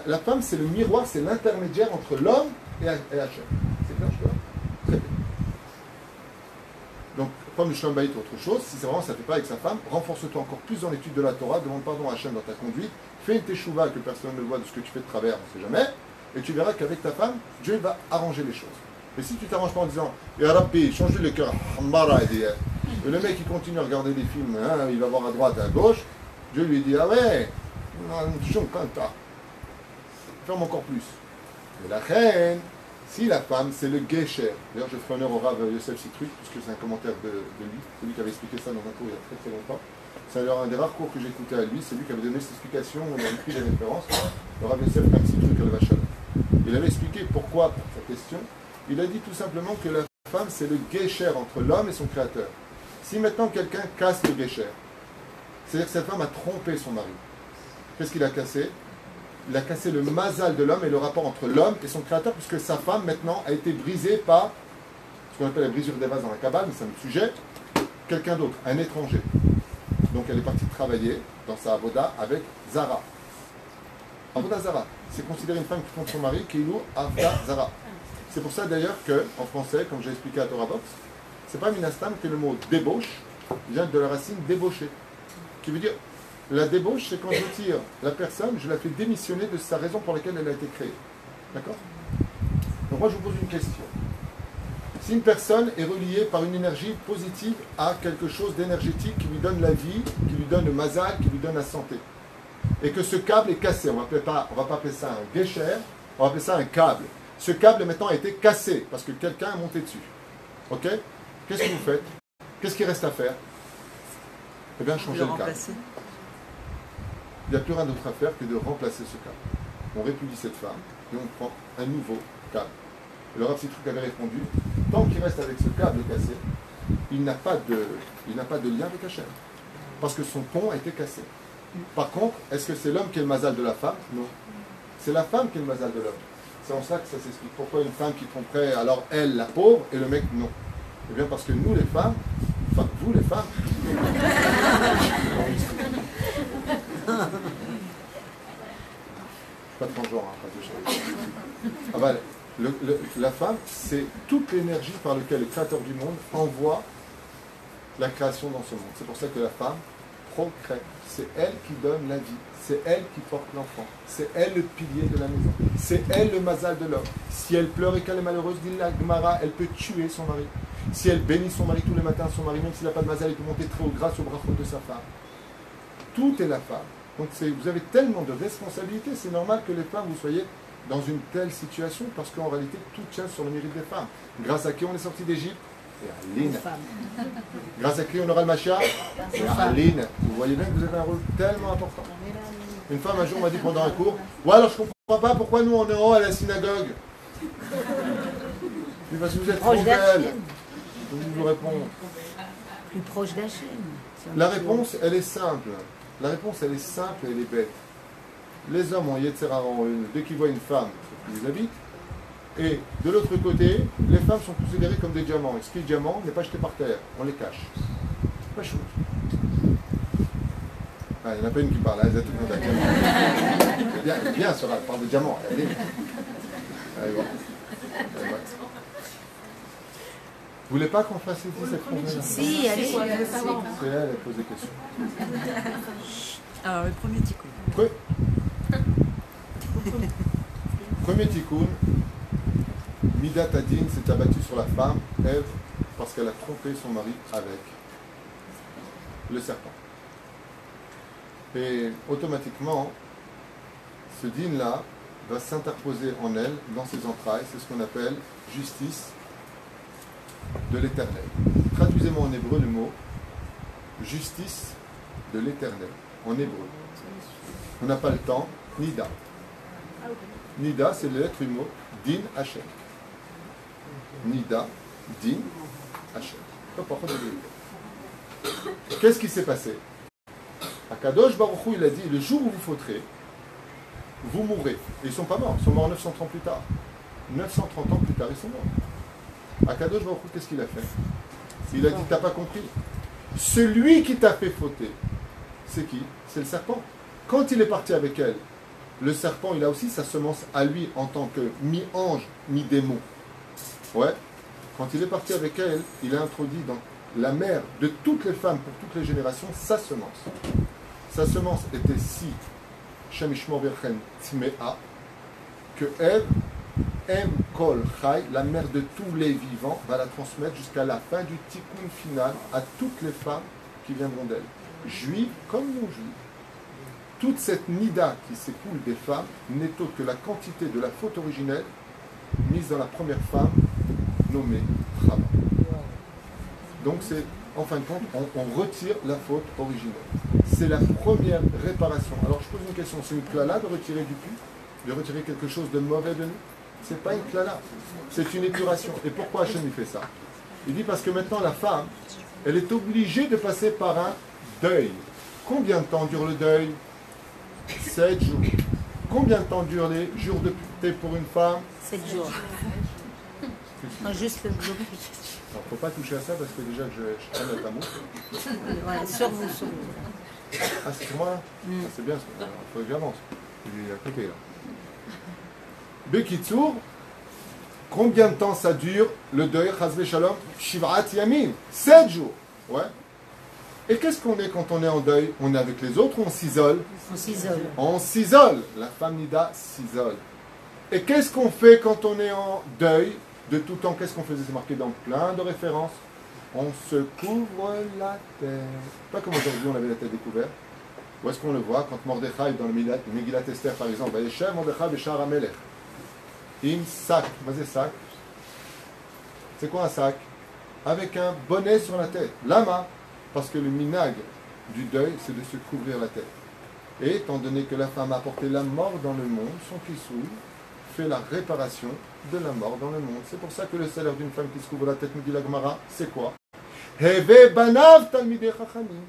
la femme, c'est le miroir, c'est l'intermédiaire entre l'homme et Hachem. C'est clair, je crois? Très bien. Donc, comme le Shalom Bayit ou autre chose, si c'est vraiment ça ne fait pas avec sa femme, renforce-toi encore plus dans l'étude de la Torah, demande pardon à Hachem dans ta conduite, fais une teshuva que personne ne voit de ce que tu fais de travers, on ne sait jamais, et tu verras qu'avec ta femme, Dieu va arranger les choses. Mais si tu t'arranges pas en disant, Ya Rabbi, change-lui le cœur, et le mec il continue à regarder des films, hein, il va voir à droite et à gauche, Dieu lui dit, ah ouais, ferme encore plus. Et la reine, si la femme, c'est le Gesher. D'ailleurs, je ferai honneur au Rav Yosef Citruc, puisque c'est un commentaire de lui. C'est lui qui avait expliqué ça dans un cours il y a très très longtemps. C'est un des rares cours que j'ai écouté à lui. C'est lui qui avait donné cette explication. On a écrit les références. Le Rav Yosef Citruc à la Vachal. Il avait expliqué pourquoi, pour sa question. Il a dit tout simplement que la femme, c'est le Gesher entre l'homme et son créateur. Si maintenant quelqu'un casse le Gesher, c'est-à-dire que cette femme a trompé son mari. Qu'est-ce qu'il a cassé? Il a cassé le mazal de l'homme et le rapport entre l'homme et son créateur, puisque sa femme, maintenant, a été brisée par ce qu'on appelle la brisure des vases dans la Kabbale, mais c'est un sujet, quelqu'un d'autre, un étranger. Donc elle est partie travailler dans sa avoda avec Zara. Avoda Zara, c'est considérer une femme qui trompe son mari, Keilou Avda Zara. C'est pour ça d'ailleurs qu'en français, comme j'ai expliqué à Torah Box, c'est pas Minastam que le mot débauche vient de la racine débaucher, qui veut dire la débauche, c'est quand je tire la personne, je la fais démissionner de sa raison pour laquelle elle a été créée. D'accord? Donc moi je vous pose une question. Si une personne est reliée par une énergie positive à quelque chose d'énergétique qui lui donne la vie, qui lui donne le mazal, qui lui donne la santé, et que ce câble est cassé. On va pas appeler ça un guécher, on va appeler ça un câble. Ce câble maintenant a été cassé parce que quelqu'un est monté dessus. Ok? Qu'est-ce que vous faites? Qu'est-ce qu'il reste à faire? Eh bien, changer le câble. Il n'y a plus rien d'autre à faire que de remplacer ce câble. On répudie cette femme et on prend un nouveau câble. Et le Rav Sitruk avait répondu, tant qu'il reste avec ce câble cassé, il n'a pas de lien avec Hachem. Parce que son pont a été cassé. Par contre, est-ce que c'est l'homme qui est le mazal de la femme? Non. C'est la femme qui est le mazal de l'homme. C'est en ça que ça s'explique. Pourquoi une femme qui tromperait, alors elle, la pauvre, et le mec, non? Eh bien parce que nous, les femmes, enfin, vous, les femmes, pas de transgenre, hein, pas de chose. Ah bah, la femme, c'est toute l'énergie par laquelle le Créateur du monde envoie la création dans ce monde. C'est pour ça que la femme procrée. C'est elle qui donne la vie. C'est elle qui porte l'enfant. C'est elle le pilier de la maison. C'est elle le mazal de l'homme. Si elle pleure et qu'elle est malheureuse, dit la Gemara, elle peut tuer son mari. Si elle bénit son mari tous les matins, son mari, même s'il n'a pas de mazal, il peut monter très haut grâce au brachot de sa femme. Tout est la femme. Donc vous avez tellement de responsabilités, c'est normal que les femmes, vous soyez dans une telle situation, parce qu'en réalité, tout tient sur le mérite des femmes. Grâce à qui on est sorti d'Égypte? Et à Lynn. Grâce à qui on aura le Mashiach? Et à Lynn. Vous voyez bien que vous avez un rôle tellement important. Une femme un jour m'a dit pendant un cours, ouais, alors je ne comprends pas pourquoi nous on est en haut à la synagogue. Mais parce que vous êtes trop belle. Je vous réponds. Plus proche d'Hachem. La réponse, elle est simple. La réponse, elle est simple et elle est bête. Les hommes ont Yetzera en eux. Dès qu'ils voient une femme, ils les habitent. Et de l'autre côté, les femmes sont considérées comme des diamants. Et ce qui est diamant n'est pas jeté par terre. On les cache. Pas chaud. Ah, il n'y en a pas une qui parle. Elles ont tout le monde d'accord. Bien, Sarah, elle parle de diamants. Allez. Allez, voir. Allez, voir. Vous voulez pas qu'on fasse ici cette conférence? Si, allez. C'est elle, elle pose des questions. Alors, le premier tikkun. Premier tikkun, Midat Adin s'est abattu sur la femme, Ève, parce qu'elle a trompé son mari avec le serpent. Et automatiquement, ce din-là va s'interposer en elle, dans ses entrailles. C'est ce qu'on appelle justice de l'Éternel. Traduisez-moi en hébreu le mot justice de l'Éternel, en hébreu. On n'a pas le temps, Nida. Nida, c'est le lettre du mot Din Hashem. Nida, Din Hashem. Qu'est-ce qui s'est passé? Akadosh Baruch Hu, il a dit, le jour où vous fauterez, vous mourrez. Et ils ne sont pas morts, ils sont morts 930 ans plus tard. 930 ans plus tard, ils sont morts. Akadosh Baruch Hu, qu'est-ce qu'il a fait? Il a dit, t'as pas compris. Celui qui t'a fait fauter, c'est qui? C'est le serpent. Quand il est parti avec elle, le serpent, il a aussi sa semence à lui en tant que mi-ange, mi-démon. Ouais. Quand il est parti avec elle, il a introduit dans la mère de toutes les femmes, pour toutes les générations, sa semence. Sa semence était si Shemishmor Verchen Tmea, que Ève, Em Kol Chai, la mère de tous les vivants, va la transmettre jusqu'à la fin du tikkun final à toutes les femmes qui viendront d'elle, juives comme non juives. Toute cette nida qui s'écoule des femmes n'est autre que la quantité de la faute originelle mise dans la première femme nommée Chava. Donc c'est, en fin de compte, on retire la faute originelle. C'est la première réparation. Alors je pose une question, c'est une klala de retirer du pu, de retirer quelque chose de mauvais de nous? C'est pas une klala, c'est une épuration. Et pourquoi Hachem il fait ça? Il dit parce que maintenant la femme, elle est obligée de passer par un deuil. Combien de temps dure le deuil? 7 jours. Combien de temps durent les jours de pureté pour une femme? 7 jours. Non, juste le bloc. Alors, il ne faut pas toucher à ça parce que déjà que je prends notre amour. Voilà, sur vous, sur vous. Ah, c'est sur moi là? Ah, c'est bien, il faut que j'avance. Il est à côté là. Bekitsour, combien de temps ça dure le deuil? Chazve Shalom, Shivrat Yamin. 7 jours. Ouais. Et qu'est-ce qu'on est quand on est en deuil? On est avec les autres ou on s'isole? On s'isole. On s'isole. La femme Nida s'isole. Et qu'est-ce qu'on fait quand on est en deuil? De tout temps, qu'est-ce qu'on faisait? C'est marqué dans plein de références. On se couvre la tête. Pas comme aujourd'hui, on avait la tête découverte. Où est-ce qu'on le voit? Quand Mordechai, dans le Megillat Esther par exemple, Vayeshev Mordechai b'shar hamelech. Im sac. Vas-y, sac. C'est quoi un sac? Avec un bonnet sur la tête. Lama. Parce que le minag du deuil, c'est de se couvrir la tête. Et étant donné que la femme a apporté la mort dans le monde, son kissoui fait la réparation de la mort dans le monde. C'est pour ça que le salaire d'une femme qui se couvre la tête, nous dit la Gemara, c'est quoi? Heve banav talmidei chachamim.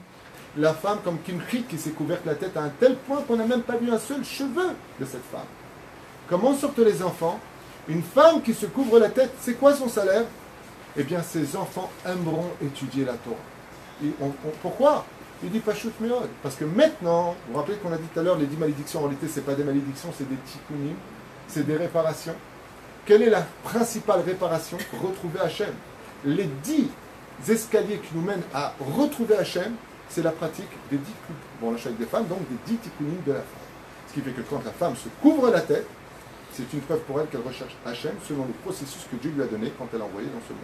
La femme comme Kimchi qui s'est couverte la tête à un tel point qu'on n'a même pas vu un seul cheveu de cette femme. Comment sortent les enfants? Une femme qui se couvre la tête, c'est quoi son salaire? Eh bien, ses enfants aimeront étudier la Torah. Et pourquoi? Il dit Pashut Meod. Parce que maintenant, vous vous rappelez qu'on a dit tout à l'heure, les 10 malédictions, en réalité, ce n'est pas des malédictions, c'est des tikkunim, c'est des réparations. Quelle est la principale réparation? Retrouver Hachem. Les 10 escaliers qui nous mènent à retrouver Hachem, c'est la pratique des 10 couples. Bon, là, avec des femmes, donc des 10 tikkunim de la femme. Ce qui fait que quand la femme se couvre la tête, c'est une preuve pour elle qu'elle recherche Hachem selon le processus que Dieu lui a donné quand elle a envoyé dans ce monde.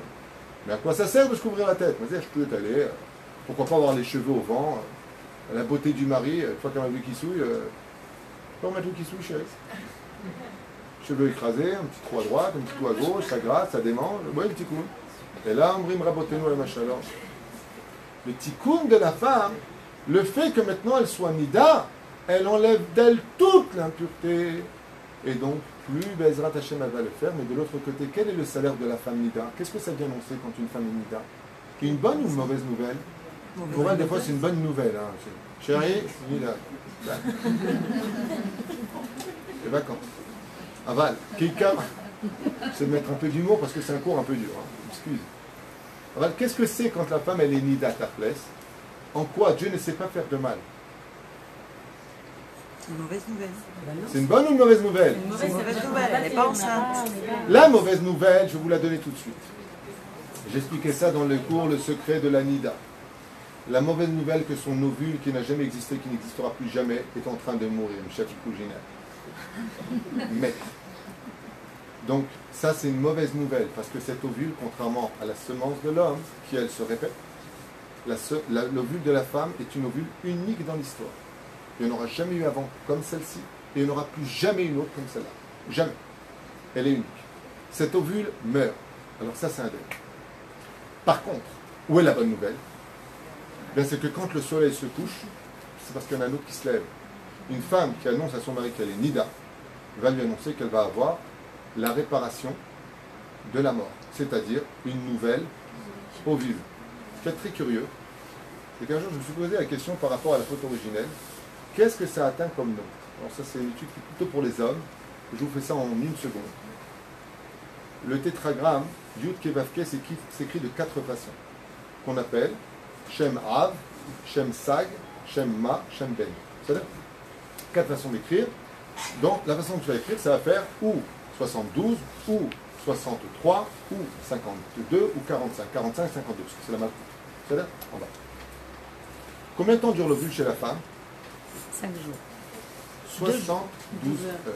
Mais à quoi ça sert de se couvrir la tête? Je peux aller, pourquoi pas avoir les cheveux au vent, la beauté du mari, une fois qu'elle a vu qui souille, pas remettre le qui souille, chérie. Cheveux écrasés, un petit trou à droite, un petit trou à gauche, ça gratte, ça démange, ouais, le tikkun. Et là, on brime rabotez-nous la machallah. Le tikkun de la femme, le fait que maintenant elle soit nida, elle enlève d'elle toute l'impureté. Et donc, plus Bezrat Hashem elle va le faire, mais de l'autre côté, quel est le salaire de la femme nida? Qu'est-ce que ça vient annoncer quand une femme est nida? Une bonne ou une mauvaise nouvelle? Pour elle, des fois, c'est une bonne nouvelle. Hein. Chérie, nida. Les vacances. Aval. Quelqu'un, c'est de mettre un peu d'humour parce que c'est un cours un peu dur. Hein. Excuse. Aval, qu'est-ce que c'est quand la femme, elle est nida tafles? En quoi Dieu ne sait pas faire de mal? C'est une mauvaise nouvelle. C'est une bonne ou une mauvaise nouvelle? C'est une mauvaise nouvelle, elle n'est pas enceinte. La mauvaise nouvelle, je vais vous la donner tout de suite. J'expliquais ça dans le cours Le secret de la Nida. La mauvaise nouvelle que son ovule qui n'a jamais existé, qui n'existera plus jamais, est en train de mourir, une chaficouginaire. Mais, donc, ça c'est une mauvaise nouvelle, parce que cet ovule, contrairement à la semence de l'homme, qui elle se répète, l'ovule de la femme est une ovule unique dans l'histoire. Il n'y en aura jamais eu avant comme celle-ci, et il n'y en aura plus jamais une autre comme celle-là. Jamais. Elle est unique. Cet ovule meurt. Alors ça, c'est un deuil. Par contre, où est la bonne nouvelle? Bien, c'est que quand le soleil se couche, c'est parce qu'il y en a un autre qui se lève. Une femme qui annonce à son mari qu'elle est nida, va lui annoncer qu'elle va avoir la réparation de la mort, c'est-à-dire une nouvelle ovule. Ce qui est très curieux, c'est qu'un jour, je me suis posé la question par rapport à la photo originelle. Qu'est-ce que ça atteint comme nom? Alors ça, c'est une étude qui est plutôt pour les hommes. Je vous fais ça en une seconde. Le tétragramme Yud Kevavke s'écrit de 4 façons, qu'on appelle Shem Av, Shem Sag, Shem Ma, Shem Ben. C'est-à-dire 4 façons d'écrire. Donc la façon que tu vas écrire, ça va faire ou 72, ou 63, ou 52, ou 45. 45, 52, parce que c'est la main. C'est-à-dire en bas. Combien de temps dure l'ovule chez la femme? 5 jours. 72 heures.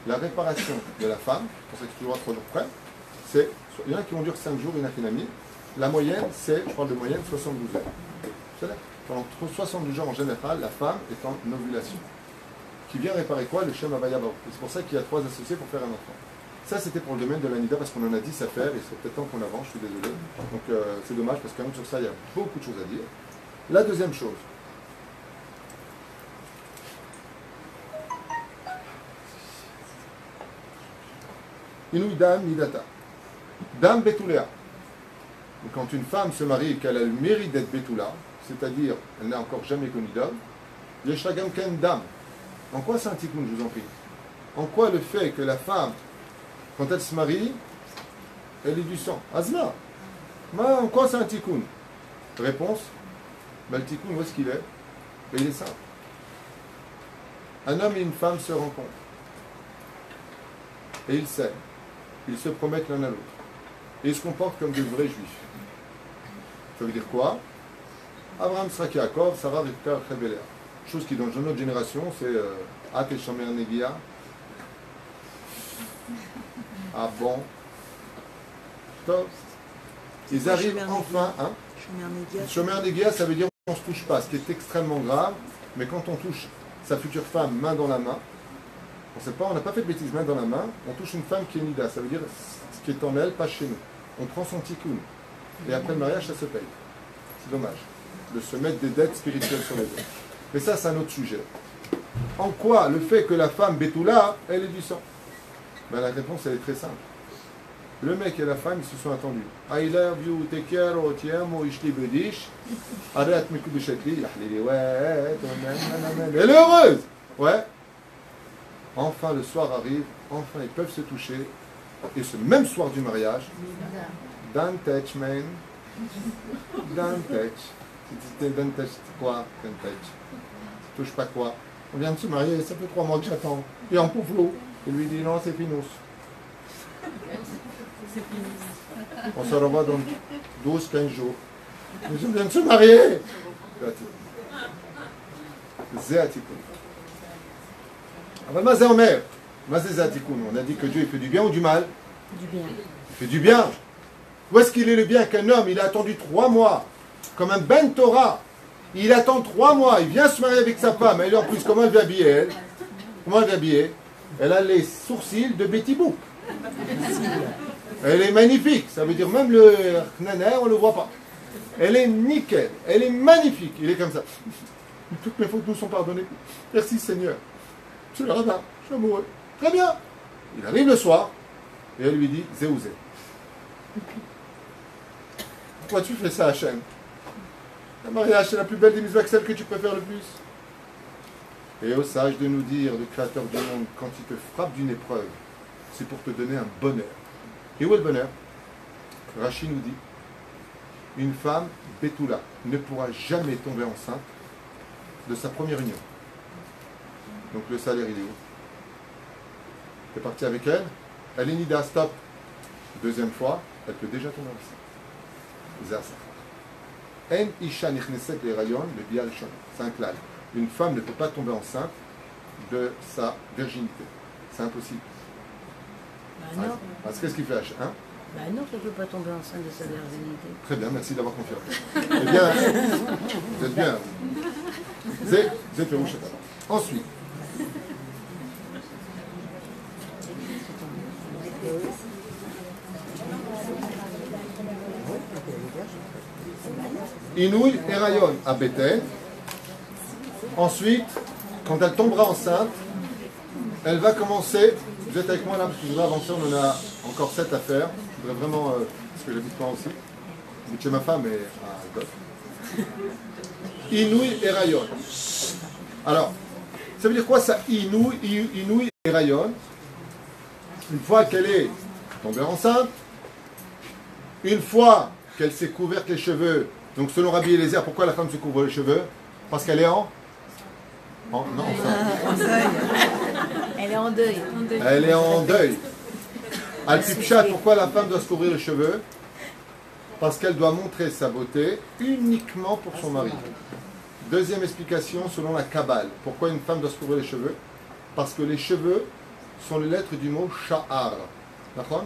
La réparation de la femme, pour ça que c'est toujours à 3 jours près, c'est, il y en a qui vont durer 5 jours, il y en a qui en a mis. La moyenne, c'est, je parle de moyenne, 72 heures. C'est-à-dire, pendant 72 jours en général, la femme est en ovulation. Qui vient réparer quoi? Le Shem Havaya Baruch. C'est pour ça qu'il y a 3 associés pour faire un enfant. Ça, c'était pour le domaine de la Nida, parce qu'on en a 10 à faire, et c'est peut-être temps qu'on avance, je suis désolé. Donc, c'est dommage, parce qu'un autre sur ça, il y a beaucoup de choses à dire. La deuxième chose, Inouï Dam Nidata. Dam Betulea. Quand une femme se marie et qu'elle a le mérite d'être Betula, c'est-à-dire elle n'a encore jamais connu d'homme, Yeshagam Ken Dam. En quoi c'est un tikkun, je vous en prie? En quoi le fait que la femme, quand elle se marie, elle est du sang? Azma. En quoi c'est un tikkun? Réponse, le tikkun, où est-ce qu'il est? Il est simple. Un homme et une femme se rencontrent. Et ils s'aiment. Ils se promettent l'un à l'autre. Et ils se comportent comme de vrais juifs. Ça veut dire quoi? Abraham, Sraki, Yaakov, Sarah, Rivka, Rebelea. Chose qui dans notre génération, c'est At et Shomer Negia. Ah bon? Top. Ils arrivent enfin. Hein? Shomer Negia, ça veut dire qu'on ne se touche pas. Ce qui est extrêmement grave, Mais quand on touche sa future femme main dans la main, on sait pas, on n'a pas fait de bêtises, main dans la main, on touche une femme qui est nida, ça veut dire ce qui est en elle, pas chez nous. On prend son tikkun. Et après le mariage, ça se paye. C'est dommage de se mettre des dettes spirituelles sur les autres. Mais ça, c'est un autre sujet. En quoi le fait que la femme Betula, elle est du sang? Ben, la réponse, elle est très simple. Le mec et la femme, ils se sont attendus. I love you, take care, oh, ti amo, ishli bedish. Arrête, me coupe de chatli, ouais, elle est heureuse! Ouais. Enfin, le soir arrive, enfin, ils peuvent se toucher. Et ce même soir du mariage, don't touch, man. Don't touch. Don't touch, quoi? Don't touch. Touche pas quoi? On vient de se marier, ça fait 3 mois que j'attends. Et en pauvre. Il lui dit non, c'est finous. On se revoit dans 12-15 jours. Mais je viens de se marier. Zéatikun. Alors, Mazé Omer. Mazé Zéatikun. On a dit que Dieu il fait du bien ou du mal? Du bien. Il fait du bien. Où est-ce qu'il est le bien qu'un homme, il a attendu 3 mois, comme un Ben Torah. Il attend 3 mois, il vient se marier avec sa femme. Et en plus, comment elle vient habiller, elle? Comment elle vient habiller? Elle a les sourcils de Betty Boop. Elle est magnifique. Ça veut dire même le naner, on ne le voit pas. Elle est nickel. Elle est magnifique. Il est comme ça. Toutes mes fautes nous sont pardonnées. Merci Seigneur. Monsieur le rabbin, je suis amoureux. Très bien. Il arrive le soir et elle lui dit Zéouzé. Pourquoi tu fais ça, Hachem? Le mariage, c'est la plus belle des mitzvahs, celle que tu peux faire le plus. Et au sage de nous dire, le Créateur du monde, quand il te frappe d'une épreuve, c'est pour te donner un bonheur. Et où est le bonheur? Rachid nous dit, une femme, Betula, ne pourra jamais tomber enceinte de sa première union. Donc le salaire, il est où? Tu es parti avec elle, elle est nida, stop. Deuxième fois, elle peut déjà tomber enceinte. En isha nichneset le rayon, le bia rishon. C'est un klal. Une femme ne peut pas tomber enceinte de sa virginité. C'est impossible. Bah non. Parce qu'est-ce qu'il fait hein? Bah non, ça ne peut pas tomber enceinte de sa virginité. Très bien, merci d'avoir confirmé. Eh bien, vous êtes bien. C'est le rouge. Ensuite. Inouï et Rayon à Bethel. Ensuite, quand elle tombera enceinte, elle va commencer. Vous êtes avec moi là parce que je voudrais avancer, on en a encore 7 à faire. Je voudrais vraiment, parce que j'habite moi aussi, mais chez ma femme et à Goth. Inouï et Rayon. Alors, ça veut dire quoi ça, Inouï et Rayon? Une fois qu'elle est tombée enceinte, une fois qu'elle s'est couverte les cheveux. Donc selon Rabbi Eliezer, pourquoi la femme se couvre les cheveux? Parce qu'elle est en deuil. Elle est en deuil. Elle est en deuil. Al-Pipchat, pourquoi la femme doit se couvrir les cheveux? Parce qu'elle doit montrer sa beauté uniquement pour son mari. Deuxième explication, selon la Kabbale. Pourquoi une femme doit se couvrir les cheveux? Parce que les cheveux sont les lettres du mot sha'ar. D'accord?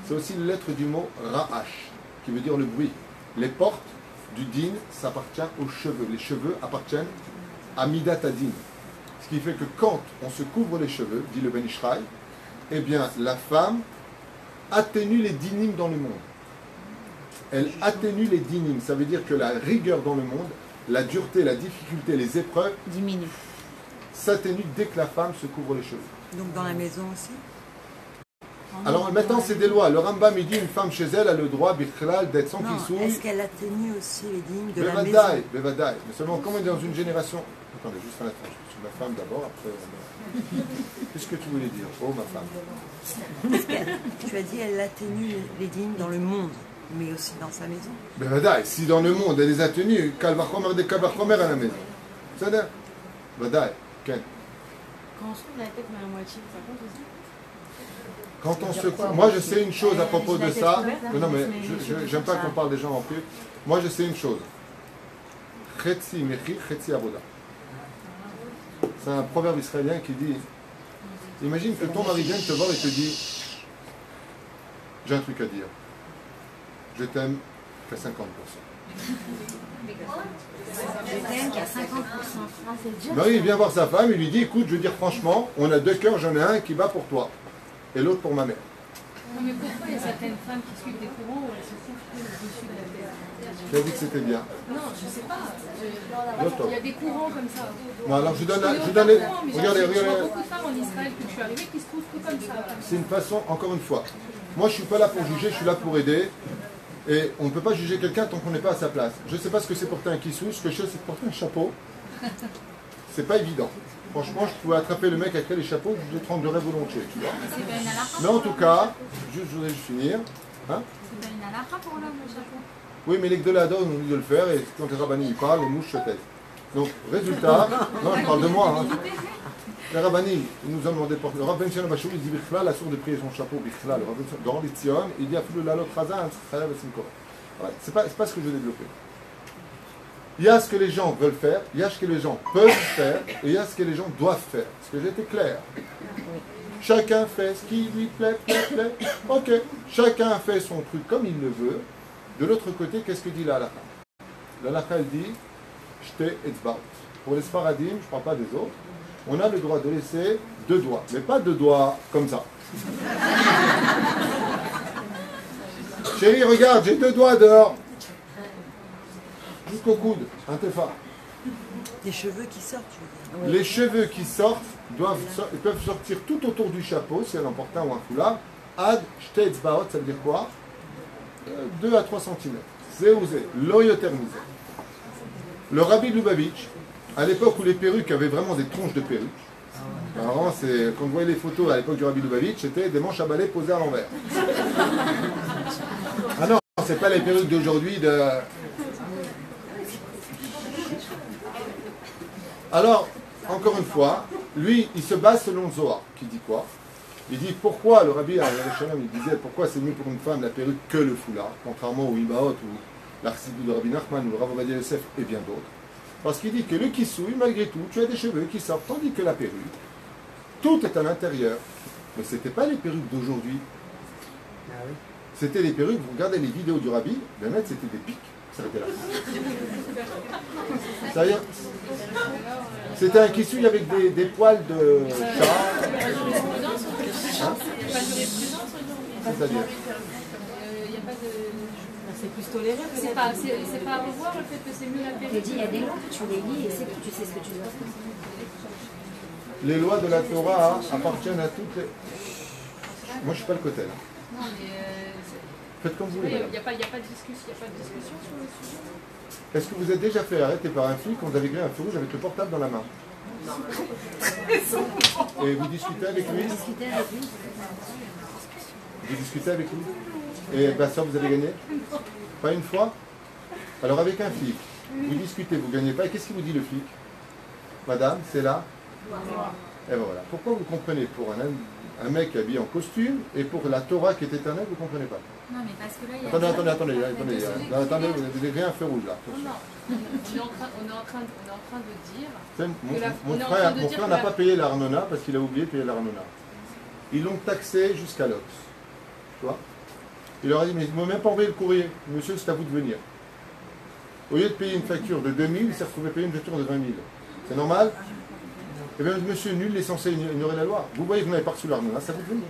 C'est aussi les lettres du mot ra'ash, qui veut dire le bruit. Les portes du din, ça appartient aux cheveux. Les cheveux appartiennent à Midat Adin. Ce qui fait que quand on se couvre les cheveux, dit le Ben Ishraï, eh bien la femme atténue les dinim dans le monde. Elle atténue les dinim. Ça veut dire que la rigueur dans le monde, la dureté, la difficulté, les épreuves diminue. S'atténuent dès que la femme se couvre les cheveux. Donc dans la maison aussi? Alors maintenant c'est des lois. Le Rambam il dit une femme chez elle a le droit bichlal d'être sans kisouille. Est-ce qu'elle atténue aussi les dignes de la maison? Bevadaï, bevadaï. Mais seulement comme on est dans une génération. Attendez, juste un instant. Je suis ma femme d'abord, après. Qu'est-ce que tu voulais dire? Oh ma femme. Tu as dit elle atténue les dignes dans le monde, mais aussi dans sa maison. Bevadaï. Si dans le monde elle les a tenues, kalvachomer des kalvachomer à la maison. C'est ça? Bevadaï. Ken. Quand on se couvre la tête mais à moitié, ça compte aussi? Quand on se... Moi, je sais une chose à propos de ça. Non, mais j'aime pas qu'on parle des gens en plus. Moi, je sais une chose. Chetzi mechi, chetzi avoda. C'est un proverbe israélien qui dit... Imagine que ton mari vient te voir et te dit j'ai un truc à dire. Je t'aime, fais 50%. Je t'aime qu'à 50%. Marie vient voir sa femme, il lui dit, écoute, je veux dire franchement, on a deux cœurs, j'en ai un qui bat pour toi, et l'autre pour ma mère. Non, mais pourquoi il y a certaines femmes qui suivent des courants où elles se couchent au-dessus de la terre? Tu as dit que c'était bien. Non, je sais pas. L'autre. Il y a des courants comme ça. Non, alors je donne les... Regardez, Regardez, je vois regardez. beaucoup de femmes en Israël que je suis arrivée qui se couchent que comme ça. C'est une façon, encore une fois, moi je suis pas là pour juger, je suis là pour aider. Et on ne peut pas juger quelqu'un tant qu'on n'est pas à sa place. Je ne sais pas ce que c'est porter un kissou, ce que je sais c'est porter un chapeau. C'est pas évident. Franchement, je pouvais attraper le mec avec les chapeaux, je l'étranglerais volontiers, tu vois. C'est pas une halakha. Mais en tout cas, je voudrais juste finir. Hein? C'est pas une halakha pour l'homme, le chapeau. Oui, mais les Gdolador nous dit de le faire, et quand les rabbinis parlent, les mouches se taisent. Donc, résultat, non, je parle de moi. Hein. Les rabbinis, ils nous ont demandé de porter. Le rabbin Shana Bachou, il dit Bichla, la sourde de prier son chapeau, Bichla, le rabbin dans l'Itzion, il dit Aflou la lotraza, c'est pas ce que je veux développer. Il y a ce que les gens veulent faire, il y a ce que les gens peuvent faire, et il y a ce que les gens doivent faire. Est-ce que j'ai été clair? Chacun fait ce qui lui plaît. Ok, chacun fait son truc comme il le veut. De l'autre côté, qu'est-ce que dit la halakha? La halakha, elle dit Shte etzbaot. Pour les Sfaradim, je ne parle pas des autres, on a le droit de laisser deux doigts, mais pas deux doigts comme ça. Chérie, regarde, j'ai deux doigts dehors. Jusqu'au coude, un tefa. Des cheveux qui sortent, tu veux dire. Les cheveux qui sortent ils peuvent sortir tout autour du chapeau, si elle en porte un ou un foulard. Ad shte etzbaot, ça veut dire quoi? 2 à 3 cm. Zéouzé, loyotermisé. Le Rabbi Lubavitch, à l'époque où les perruques avaient vraiment des tronches de perruques, alors c'est, quand vous voyez les photos à l'époque du Rabbi Lubavitch, c'était des manches à balai posées à l'envers. Ah non, c'est pas les perruques d'aujourd'hui de... Alors, encore une fois, lui, il se base selon le Zohar, qui dit quoi? Il dit pourquoi le Rabbi il disait pourquoi c'est mieux pour une femme la perruque que le foulard, contrairement au Ibaot ou l'Arsidou de Rabbi Nachman ou le Rav Ovadia Yosef et bien d'autres. Parce qu'il dit que le kissouille, malgré tout, tu as des cheveux qui sortent, tandis que la perruque, tout est à l'intérieur. Mais ce n'était pas les perruques d'aujourd'hui. C'était les perruques, vous regardez les vidéos du Rabbi, les mecs c'était des pics. C'est-à-dire, c'était un kissouille avec des poils de chat. Hein? C'est-à-dire C'est plus toléré. C'est pas à revoir le fait que c'est mieux la Je perruque. dis, il y a des lois, tu les lis et c'est tout, tu sais ce que tu dois faire. les lois de la Torah appartiennent à toutes les... Moi je suis pas le côté là. Non, mais Faites comme vous voulez. il Madame. n'y a pas de discussion sur le sujet. Est-ce que vous êtes déjà fait arrêter par un flic quand vous avez grillé un feu rouge avec le portable dans la main? Et vous discutez avec lui? Discuter avec lui. Vous discutez avec lui? Et ben ça, vous avez gagné? Pas une fois? Alors avec un flic, vous discutez, vous ne gagnez pas. Et qu'est-ce qu'il vous dit le flic? Madame, c'est là? Et ben voilà. Pourquoi vous comprenez pour un mec habillé en costume et pour la Torah qui est éternelle, vous ne comprenez pas? Non, mais parce que là, il y a... Attendez, vous avez grillé un feu rouge là. Non, on est en train de dire... Mon frère n'a pas payé l'Arnona parce qu'il a oublié de payer l'Arnona. Ils l'ont taxé jusqu'à l'Ox. Tu vois? Il leur a dit, mais ils ne m'ont même pas envoyé le courrier. Monsieur, c'est à vous de venir. Au lieu de payer une facture de 2000, il s'est retrouvé payer une facture de 20 000. C'est normal? Eh bien, monsieur nul, il est censé ignorer la loi. Vous voyez que vous n'avez pas reçu l'Arnona, c'est à vous de venir.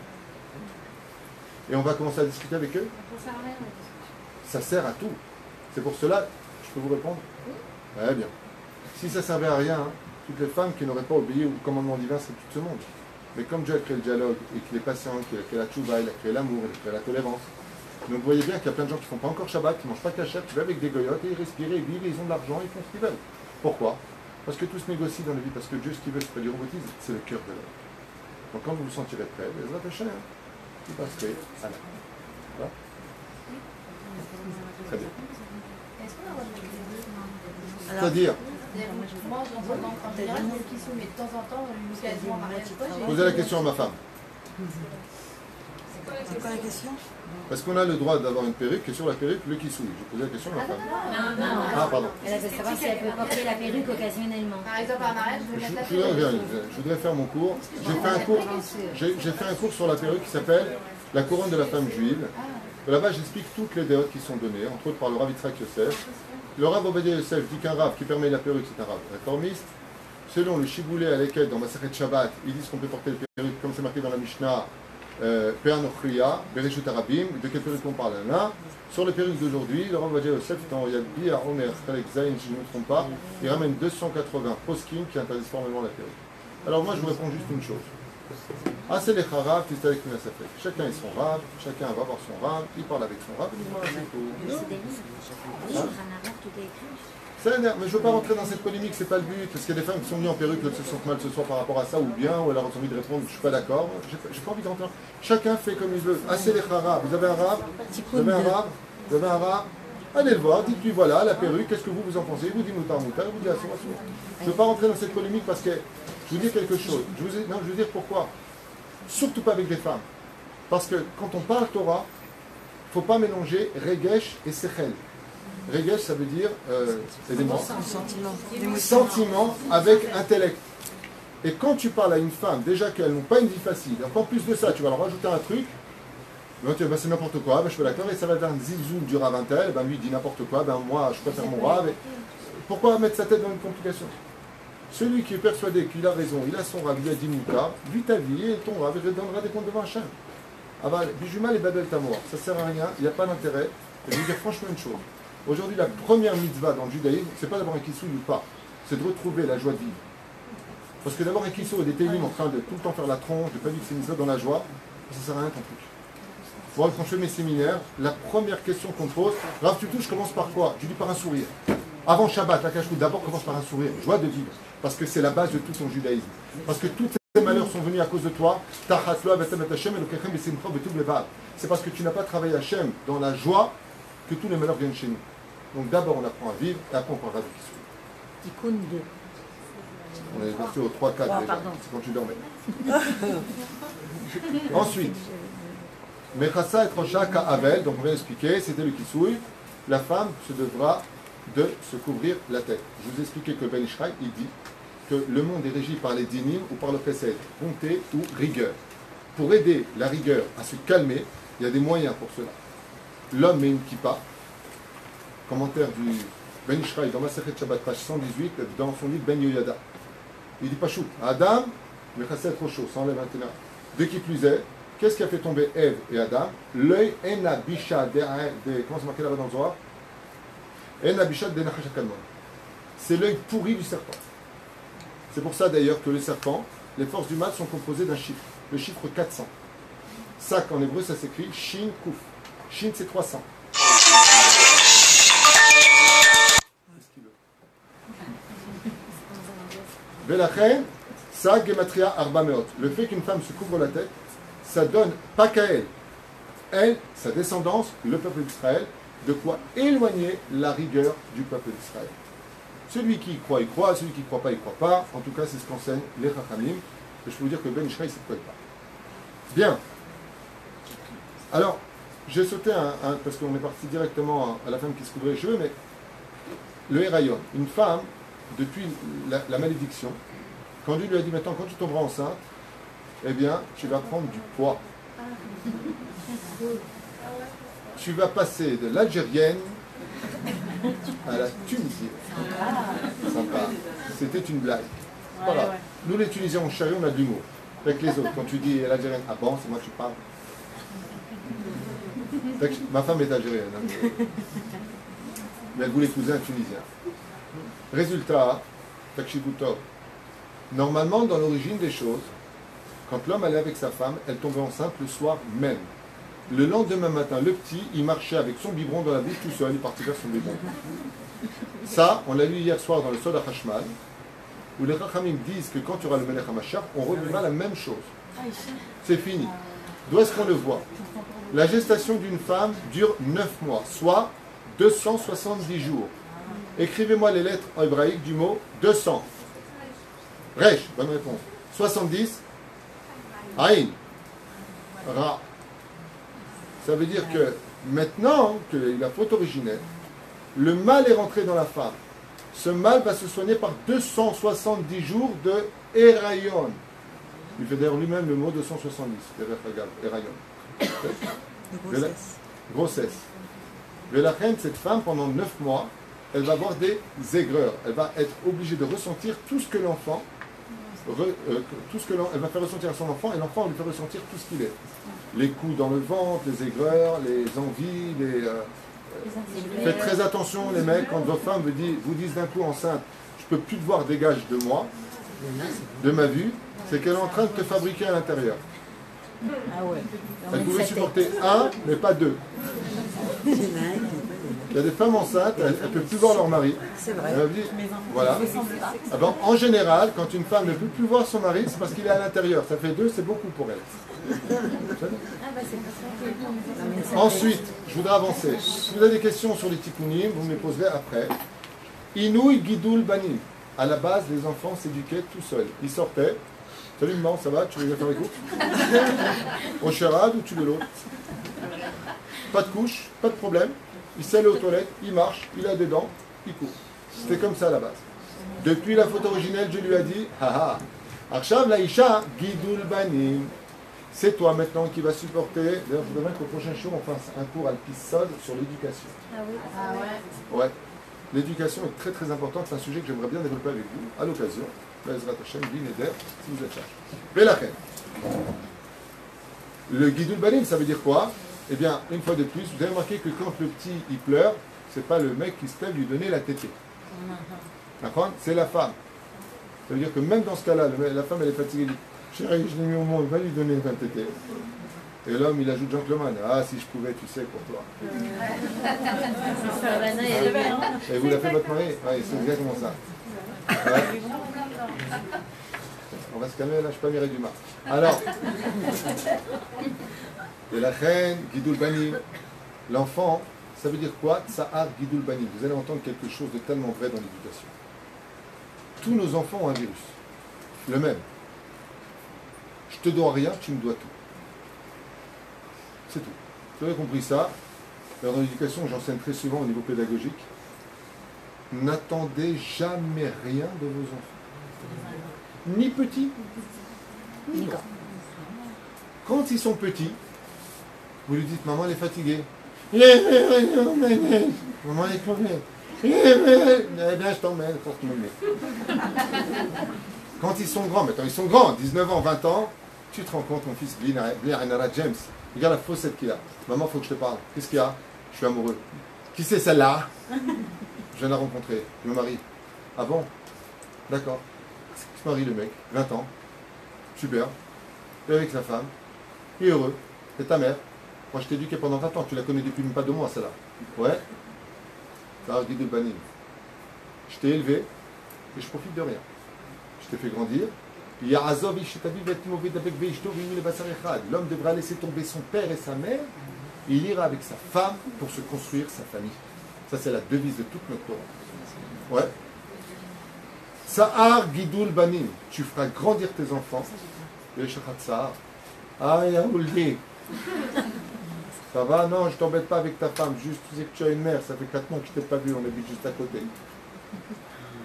Et on va commencer à discuter avec eux. Ça sert à rien. Ça sert à tout. C'est pour cela, je peux vous répondre? Eh bien. Si ça servait à rien, hein, toutes les femmes qui n'auraient pas obéi au commandement divin, c'est tout ce monde. Mais comme Dieu a créé le dialogue, et qu'il est patient, qu'il a créé la tchouva, il a créé l'amour, il a créé la tolérance. Donc vous voyez bien qu'il y a plein de gens qui ne font pas encore Shabbat, qui ne mangent pas cachère, qui vivent avec des goyotes, et ils respirent, ils vivent, ils ont de l'argent, ils font ce qu'ils veulent. Pourquoi? Parce que tout se négocie dans la vie, parce que Dieu, ce qu'il veut, c'est pas du robotisme, c'est le cœur de l'homme. Donc quand vous vous sentirez prêt, les attachez, hein, vous passerez à la fin. Voilà. Très bien. C'est-à-dire, Moi, j'entends quand je dirais qui sont, mais de temps en temps, l'occasion m'arrête pas. posez la question à ma femme. C'est quoi la question? Parce qu'on a le droit d'avoir une perruque, et sur la perruque, le kissouille. J'ai posé la question à ma femme. Ah, pardon. Elle veut savoir si elle peut porter la perruque occasionnellement. Par exemple, en arrêt, je vais mettre la Je voudrais faire mon cours. J'ai fait un cours sur la perruque qui s'appelle La couronne de la femme juive. Là-bas, j'explique toutes les déotes qui sont données, entre autres par le Rav Yitzhak Yosef. Le Rav Ovadia Yosef dit qu'un Rav qui permet la perruque, c'est un Rav réformiste. Selon le Shiboulé à l'équette dans Masachet Shabbat, ils disent qu'on peut porter le perruque, comme c'est marqué dans la Mishnah, Pe'an Ochriya, Bereshut Arabim. De quelle perruque on parle là? Sur les perruques d'aujourd'hui, le Rav Ovadia Yosef, dans Yadbi, à Omer, Khalek Zayn, si je ne me trompe pas, il ramène 280 poskim qui interdisent formellement la perruque. Alors moi, je vous réponds juste une chose. Ah, c'est les Harav, c'est avec une SFF. Chacun est son Rav, chacun va voir son Rav, il parle avec son Rav, il dit voilà, c'est tout. C'est des livres. Un arabe, tout est écrit. Mais je ne veux pas rentrer dans cette polémique, c'est pas le but. Parce qu'il y a des femmes qui sont venues en perruque, qui se sentent mal ce soir par rapport à ça, ou bien, ou alors ont envie de répondre, je ne suis pas d'accord. J'ai pas envie de rentrer. Chacun fait comme il veut. Ah, c'est les Harav. Vous avez un Rav? Vous avez un Rav? Vous avez un Rav? Allez le voir, dites-lui voilà, la perruque, qu'est-ce que vous en pensez? Il vous dit moutar, il vous dit assour. Je ne veux pas rentrer dans cette polémique parce que je vous dis quelque chose. Je veux dire pourquoi. Surtout pas avec les femmes. Parce que quand on parle Torah, il ne faut pas mélanger Regesh et Sechel. Regesh, ça veut dire, aidez-moi, sentiment avec intellect. Et quand tu parles à une femme, déjà qu'elles n'ont pas une vie facile, en plus de ça, tu vas leur rajouter un truc, ben, tu vas c'est n'importe quoi, ben, je suis d'accord, et ça va être un zilzoul du Ravintel, ben, lui il dit n'importe quoi, ben, moi je préfère mon Rav. Pourquoi mettre sa tête dans une complication? Celui qui est persuadé qu'il a raison, il a son Rav, il a dit Mouta, vis ta vie et ton Rav, il donnera des comptes devant Hachem. Aval, Bijumal et Babel Tamour, ça sert à rien, il n'y a pas d'intérêt. Et je vais dire franchement une chose. Aujourd'hui, la première mitzvah dans le judaïsme, c'est pas d'avoir un kissou ou pas, c'est de retrouver la joie de vivre. Parce que d'avoir un kissou et des télim en train de tout le temps faire la tronche, de ne pas vivre ces mitzvahs dans la joie, ça sert à rien ton truc. Moi, quand je fais mes séminaires, la première question qu'on me pose, Rav, tu touches, commence par quoi? Je dis par un sourire. Avant Shabbat, la cache-route, d'abord commence par un sourire, joie de vivre. Parce que c'est la base de tout ton judaïsme. Parce que tous tes malheurs sont venus à cause de toi. C'est parce que tu n'as pas travaillé Hachem dans la joie que tous les malheurs viennent chez nous. Donc d'abord on apprend à vivre et après on parlera de qui Tikkun 2. On est parti au 3-4 déjà, c'est quand tu dormais. Ensuite, Mechassa et Rocha Ka'avel, donc on vient d'expliquer, c'était le Kisouï. La femme se devra de se couvrir la tête. Je vous ai expliqué que Ben Ishraï, il dit que le monde est régi par les dinim ou par le chesed, bonté ou rigueur. Pour aider la rigueur à se calmer, il y a des moyens pour cela. L'homme met une kippa, commentaire du Ben Ishraï dans Masechet Shabbat, page 118, dans son livre Ben Yoyada. Il dit Pachout, Adam, le chasset trop chaud, ça enlève un ténor. De qui plus est, qu'est-ce qui a fait tomber Ève et Adam? L'œil ena bisha de. Comment c'est marqué là-bas dans le Zohar? Ena bisha de nachash hakalmon. C'est l'œil pourri du serpent. C'est pour ça d'ailleurs que le serpent, les forces du mal sont composées d'un chiffre, le chiffre 400. Sak en hébreu, ça s'écrit Shin Kouf. Shin c'est 300. Velachen, Sak Gematria Arba Meot. Le fait qu'une femme se couvre la tête, ça donne pas qu'à elle, sa descendance, le peuple d'Israël, de quoi éloigner la rigueur du peuple d'Israël. Celui qui y croit, il croit. Celui qui ne croit pas, il ne croit pas. En tout cas, c'est ce qu'enseignent les Chachamim. Et je peux vous dire que Ben Ishraï, c'est quoi pas. Bien. Alors, j'ai sauté parce qu'on est parti directement à la femme qui se couvrait les cheveux, mais le Héraïon, une femme, depuis la malédiction, quand Dieu lui a dit maintenant, quand tu tomberas enceinte, eh bien, tu vas prendre du poids. Tu vas passer de l'algérienne à la Tunisienne. Sympa. C'était une blague. Voilà. Nous les Tunisiens, on charrie, on a de l'humour. Avec les autres, quand tu dis l'algérienne, ah bon, c'est moi qui parle. Ma femme est algérienne. Hein, mais elle voulait épouser un Tunisien. Résultat, Takshibutov. Normalement, dans l'origine des choses, quand l'homme allait avec sa femme, elle tombait enceinte le soir même. Le lendemain matin, le petit, il marchait avec son biberon dans la bouche tout seul, il partait vers son biberon. Ça, on l'a lu hier soir dans le Sod HaChashmal, où les Chachamim disent que quand tu auras le Melech HaMashiach, on revivra la même chose. C'est fini. D'où est-ce qu'on le voit? La gestation d'une femme dure 9 mois, soit 270 jours. Écrivez-moi les lettres en hébraïque du mot 200. Resh, bonne réponse. 70, Aïn, Ra. Ça veut dire que maintenant qu'il a faute originelle, le mal est rentré dans la femme. Ce mal va se soigner par 270 jours de Héraïon. Il fait d'ailleurs lui-même le mot 270, Héraïon. grossesse. Mais la reine, cette femme, pendant 9 mois, elle va avoir des aigreurs. Elle va être obligée de ressentir tout ce que l'enfant, elle va faire ressentir à son enfant, et l'enfant lui fait ressentir tout ce qu'il est. Les coups dans le ventre, les aigreurs, les envies, Faites très attention, les mecs, quand vos femmes vous disent d'un coup enceinte, je peux plus te voir, dégage de moi, de ma vue, c'est qu'elle est en train de te fabriquer à l'intérieur. Ah ouais. Elle pouvait supporter un, mais pas deux. Il y a des femmes enceintes, elles ne peuvent plus voir leur mari. C'est vrai. Voilà. Ah ben, en général, quand une femme ne peut plus voir son mari, c'est parce qu'il est à l'intérieur. Ça fait 2, c'est beaucoup pour elle. Ensuite, je voudrais avancer. Si vous avez des questions sur les tikkunim, vous me les poserez après. Inouï Gidoul Banim. À la base, les enfants s'éduquaient tout seuls. Ils sortaient. Salut maman, ça va? Tu veux faire les cours? Au charade ou tu veux l'autre? Pas de couche, pas de problème. Il sait aller aux toilettes, il marche, il a des dents, il court. C'était comme ça à la base. Depuis la photo originelle, je lui ai dit, haha, Arshav Laïcha, Gidoul Banim. C'est toi maintenant qui vas supporter. D'ailleurs, je voudrais qu'au prochain show, on fasse un cours à l'Pisod sur l'éducation. Ah oui. Ah ouais. Ouais. L'éducation est très très importante. C'est un sujet que j'aimerais bien développer avec vous à l'occasion. Bezrat Hashem, Bineder, si vous êtes chargé. Belachem. Le Gidoul Banim, ça veut dire quoi? Eh bien, une fois de plus, vous avez remarqué que quand le petit il pleure, c'est pas le mec qui se lève lui donner la tétée. D'accord? C'est la femme. Ça veut dire que même dans ce cas-là, la femme elle est fatiguée, elle dit chérie, je l'ai mis au monde, va lui donner la tétée. Et l'homme il ajoute gentleman, ah si je pouvais, tu sais, pour toi. Et vous l'avez fait votre mari? Oui, c'est exactement ça. Ouais. On va se calmer là, je ne suis pas Mireille Dumas. Alors, et la reine, Gidoul Banim, l'enfant, ça veut dire quoi? Tsahar Gidoul Banim. Vous allez entendre quelque chose de tellement vrai dans l'éducation. Tous nos enfants ont un virus. Le même. Je te dois rien, tu me dois tout. C'est tout. Vous avez compris ça? Alors, dans l'éducation, j'enseigne très souvent au niveau pédagogique. N'attendez jamais rien de vos enfants. Ni petits, ni grands. Quand ils sont petits, vous lui dites, maman elle est fatiguée. Maman elle est crevée. Eh bien je t'emmène, pour te mener. Quand ils sont grands, maintenant ils sont grands, 19 ans, 20 ans, tu te rends compte, mon fils, Blair James, regarde la faussette qu'il a. Maman, il faut que je te parle. Qu'est-ce qu'il y a? Je suis amoureux. Qui c'est celle-là? Je viens de la rencontrer, je me marie. Ah bon? D'accord. Il se marie le mec, 20 ans, super, et avec sa femme, il est heureux, c'est ta mère. Moi je t'ai éduqué pendant 20 ans, tu la connais depuis même pas 2 mois celle-là. Ouais. Ça a Gidoul Banim. Je t'ai élevé et je profite de rien. Je t'ai fait grandir. L'homme devra laisser tomber son père et sa mère et il ira avec sa femme pour se construire sa famille. Ça c'est la devise de toute notre Torah. Ouais. Sahar Gidoul Banim. Tu feras grandir tes enfants. Ah, Yaouldi. Ça va? Non, je t'embête pas avec ta femme. Juste, tu sais que tu as une mère. Ça fait 4 mois que je t'ai pas vu. On habite juste à côté.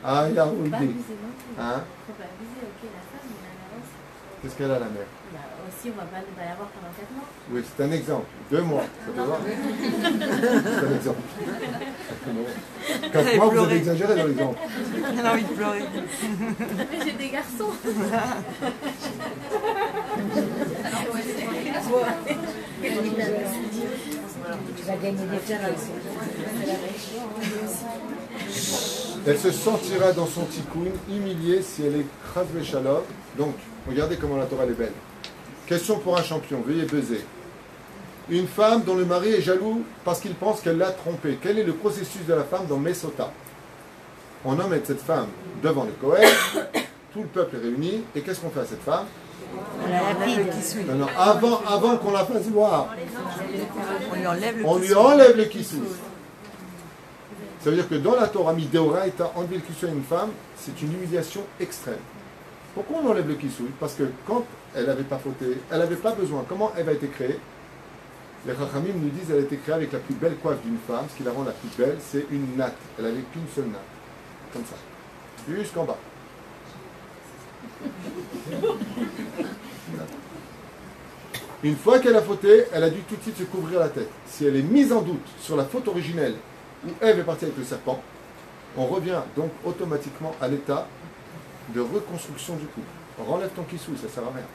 Ah, Yaouldi. Hein? Faut pas abuser, ok, la femme, mais la mère aussi. Qu'est-ce qu'elle a, la mère? Bah, aussi, on va pas y avoir pendant 4 mois. Oui, c'est un exemple. 2 mois. Ça peut voir? C'est un exemple. 4 mois, vous avez exagéré dans l'exemple. Elle a envie de pleurer. Mais j'ai des garçons. Tu vas gagner des places. Elle se sentira dans son tikkun humiliée si elle est chas shalom. Donc, regardez comment la Torah est belle. Question pour un champion, veuillez buzzer. Une femme dont le mari est jaloux parce qu'il pense qu'elle l'a trompé. Quel est le processus de la femme dans Mesota? On emmène cette femme devant le Kohen, tout le peuple est réuni, et qu'est-ce qu'on fait à cette femme? Non, non, avant qu'on la fasse voir, on lui enlève le kissou. Ça veut dire que dans la Torah Mideoraita, enlever le kissou à une femme, c'est une humiliation extrême. Pourquoi on enlève le kissou? Parce que quand elle n'avait pas fauté, elle n'avait pas besoin. Comment elle a été créée? Les Chachamim nous disent qu'elle a été créée avec la plus belle coiffe d'une femme. Ce qui la rend la plus belle, c'est une natte. Elle n'avait qu'une seule natte. Comme ça. Jusqu'en bas. Une fois qu'elle a fauté, elle a dû tout de suite se couvrir la tête. Si elle est mise en doute sur la faute originelle, où Ève est partie avec le serpent, on revient donc automatiquement à l'état de reconstruction du couple. On enlève ton kissou, ça ne sert à rien.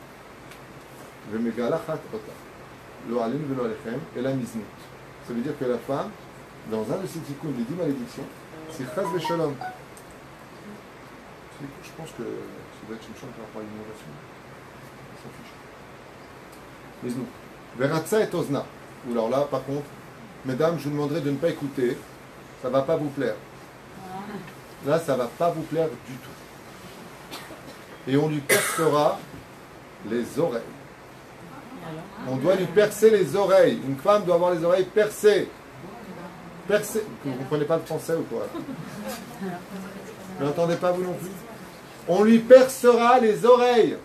Et la misnout. Ça veut dire que la femme, dans un de ces tikkun des 10 malédictions, c'est chas v'shalom. Je pense que ça doit être une chose par rapport à l'innovation. On s'en fiche. Misnout. Veratza et ozna. Ou alors là, par contre, mesdames, je vous demanderai de ne pas écouter. Ça ne va pas vous plaire. Là, ça ne va pas vous plaire du tout. Et on lui percera les oreilles. On doit lui percer les oreilles. Une femme doit avoir les oreilles percées. Percées. Vous ne comprenez pas le français ou quoi? Vous n'entendez pas vous non plus? On lui percera les oreilles.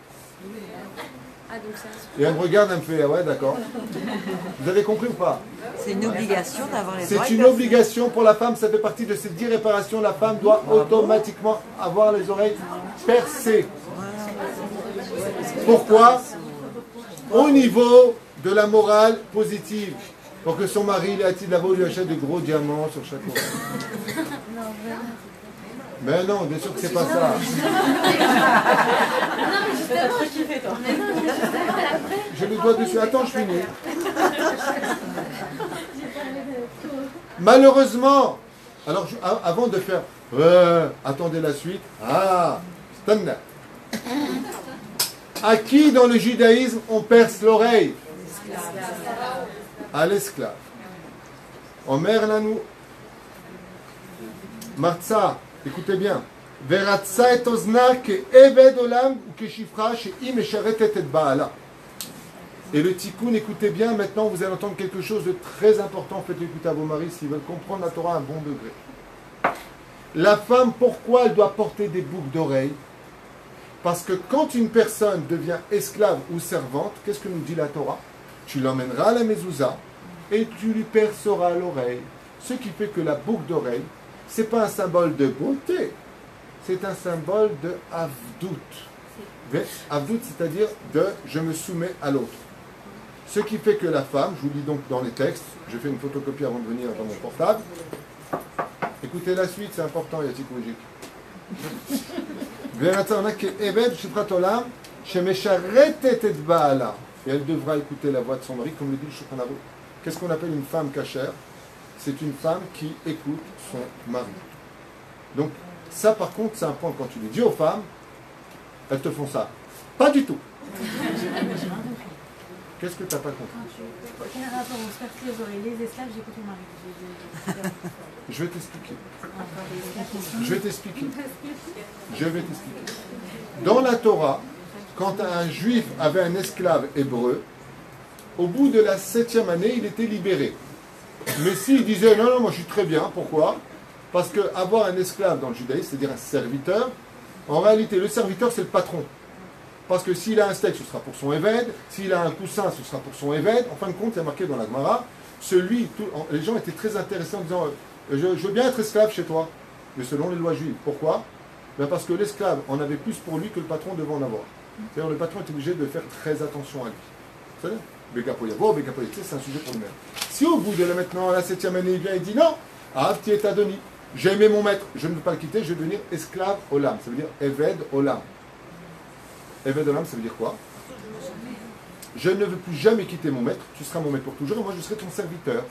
Et elle me regarde, elle me fait, ah ouais, d'accord. Vous avez compris ou pas? C'est une obligation d'avoir les oreilles C'est une percées. obligation pour la femme, ça fait partie de ces 10 réparations. La femme doit automatiquement avoir les oreilles percées. Pourquoi? Au niveau de la morale positive. Pour que son mari, lui achète de gros diamants sur chaque oreille. Mais non, bien sûr que c'est pas ça. Je le dois dessus. Attends, je finis. Malheureusement, alors avant de faire attendez la suite. Stanna. À qui dans le judaïsme on perce l'oreille? À l'esclave. Omer Nanou. Martsa, écoutez bien. Veratsa et ozna ke eved olam ou ke shifra she im esharetet et baala. Et le tikkun, écoutez bien, maintenant vous allez entendre quelque chose de très important. Faites écouter à vos maris s'ils veulent comprendre la Torah à un bon degré. La femme, pourquoi elle doit porter des boucles d'oreilles? Parce que quand une personne devient esclave ou servante, qu'est-ce que nous dit la Torah? Tu l'emmèneras à la mezouza et tu lui perceras l'oreille. Ce qui fait que la boucle d'oreille, ce n'est pas un symbole de beauté, c'est un symbole de avdout. Avdout, c'est-à-dire de je me soumets à l'autre. Ce qui fait que la femme, je vous lis donc dans les textes, je fais une photocopie avant de venir dans mon portable. Écoutez la suite, c'est important, il y a psychologique. Et elle devra écouter la voix de son mari, comme le dit le Shulchan Aruch. Qu'est-ce qu'on appelle une femme cachère? C'est une femme qui écoute son mari. Donc, ça par contre, c'est un point, quand tu le dis aux femmes, elles te font ça. Pas du tout. Qu'est-ce que tu n'as pas compris? Quel rapport on se perce les oreilles? Les esclaves, j'écoute mon mari. Je vais t'expliquer. Je vais t'expliquer. Je vais t'expliquer. Dans la Torah, quand un juif avait un esclave hébreu, au bout de la 7e année, il était libéré. Mais s'il disait non, non, moi je suis très bien, pourquoi? Parce qu'avoir un esclave dans le judaïsme, c'est-à-dire un serviteur, en réalité, le serviteur c'est le patron. Parce que s'il a un steak, ce sera pour son évêque, s'il a un coussin, ce sera pour son évêque. En fin de compte, il y a marqué dans la Gemara, les gens étaient très intéressés en disant je veux bien être esclave chez toi, mais selon les lois juives. Pourquoi? Parce que l'esclave en avait plus pour lui que le patron devait en avoir. C'est-à-dire le patron est obligé de faire très attention à lui. Vous savez? C'est un sujet pour lui-même. Si au bout de maintenant, la 7e année, il vient et dit non, Avti et Adoni, j'ai aimé mon maître, je ne veux pas le quitter, je vais devenir esclave olam. Ça veut dire Eved olam. Eved olam, ça veut dire quoi? Je ne veux plus jamais quitter mon maître, tu seras mon maître pour toujours et moi je serai ton serviteur.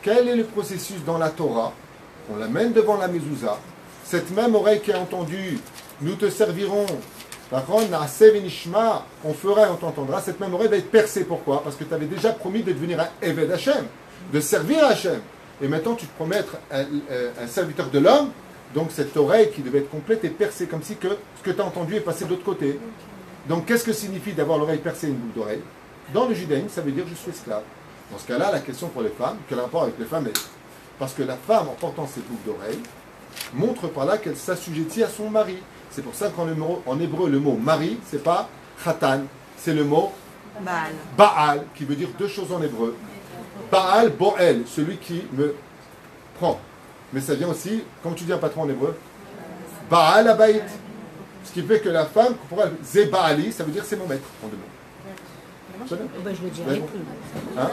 Quel est le processus dans la Torah? On l'amène devant la mezouza. Cette même oreille qui a entendu, nous te servirons. On fera et on t'entendra. Cette même oreille va être percée. Pourquoi? Parce que tu avais déjà promis de devenir un Eved Hashem, de servir Hashem. Et maintenant tu te promets être un serviteur de l'homme. Donc cette oreille qui devait être complète est percée, comme si que ce que tu as entendu est passé de l'autre côté. Donc qu'est-ce que signifie d'avoir l'oreille percée et une boucle d'oreille? Dans le judaïsme, ça veut dire je suis esclave. Dans ce cas-là, la question pour les femmes, quel rapport avec les femmes est? Parce que la femme, en portant ses boucles d'oreilles, montre par là qu'elle s'assujettit à son mari. C'est pour ça qu'en hébreu, le mot mari, c'est pas khatan, c'est le mot Baal. Baal, qui veut dire deux choses en hébreu. Baal, Boel, celui qui me prend. Mais ça vient aussi, comme tu dis un patron en hébreu, Baal Abayit. Ce qui fait que la femme, pour elle, Zé Baali, ça veut dire c'est mon maître, en deux mots. C'est bien. Ben, je le dirai Mais bon. plus. Hein?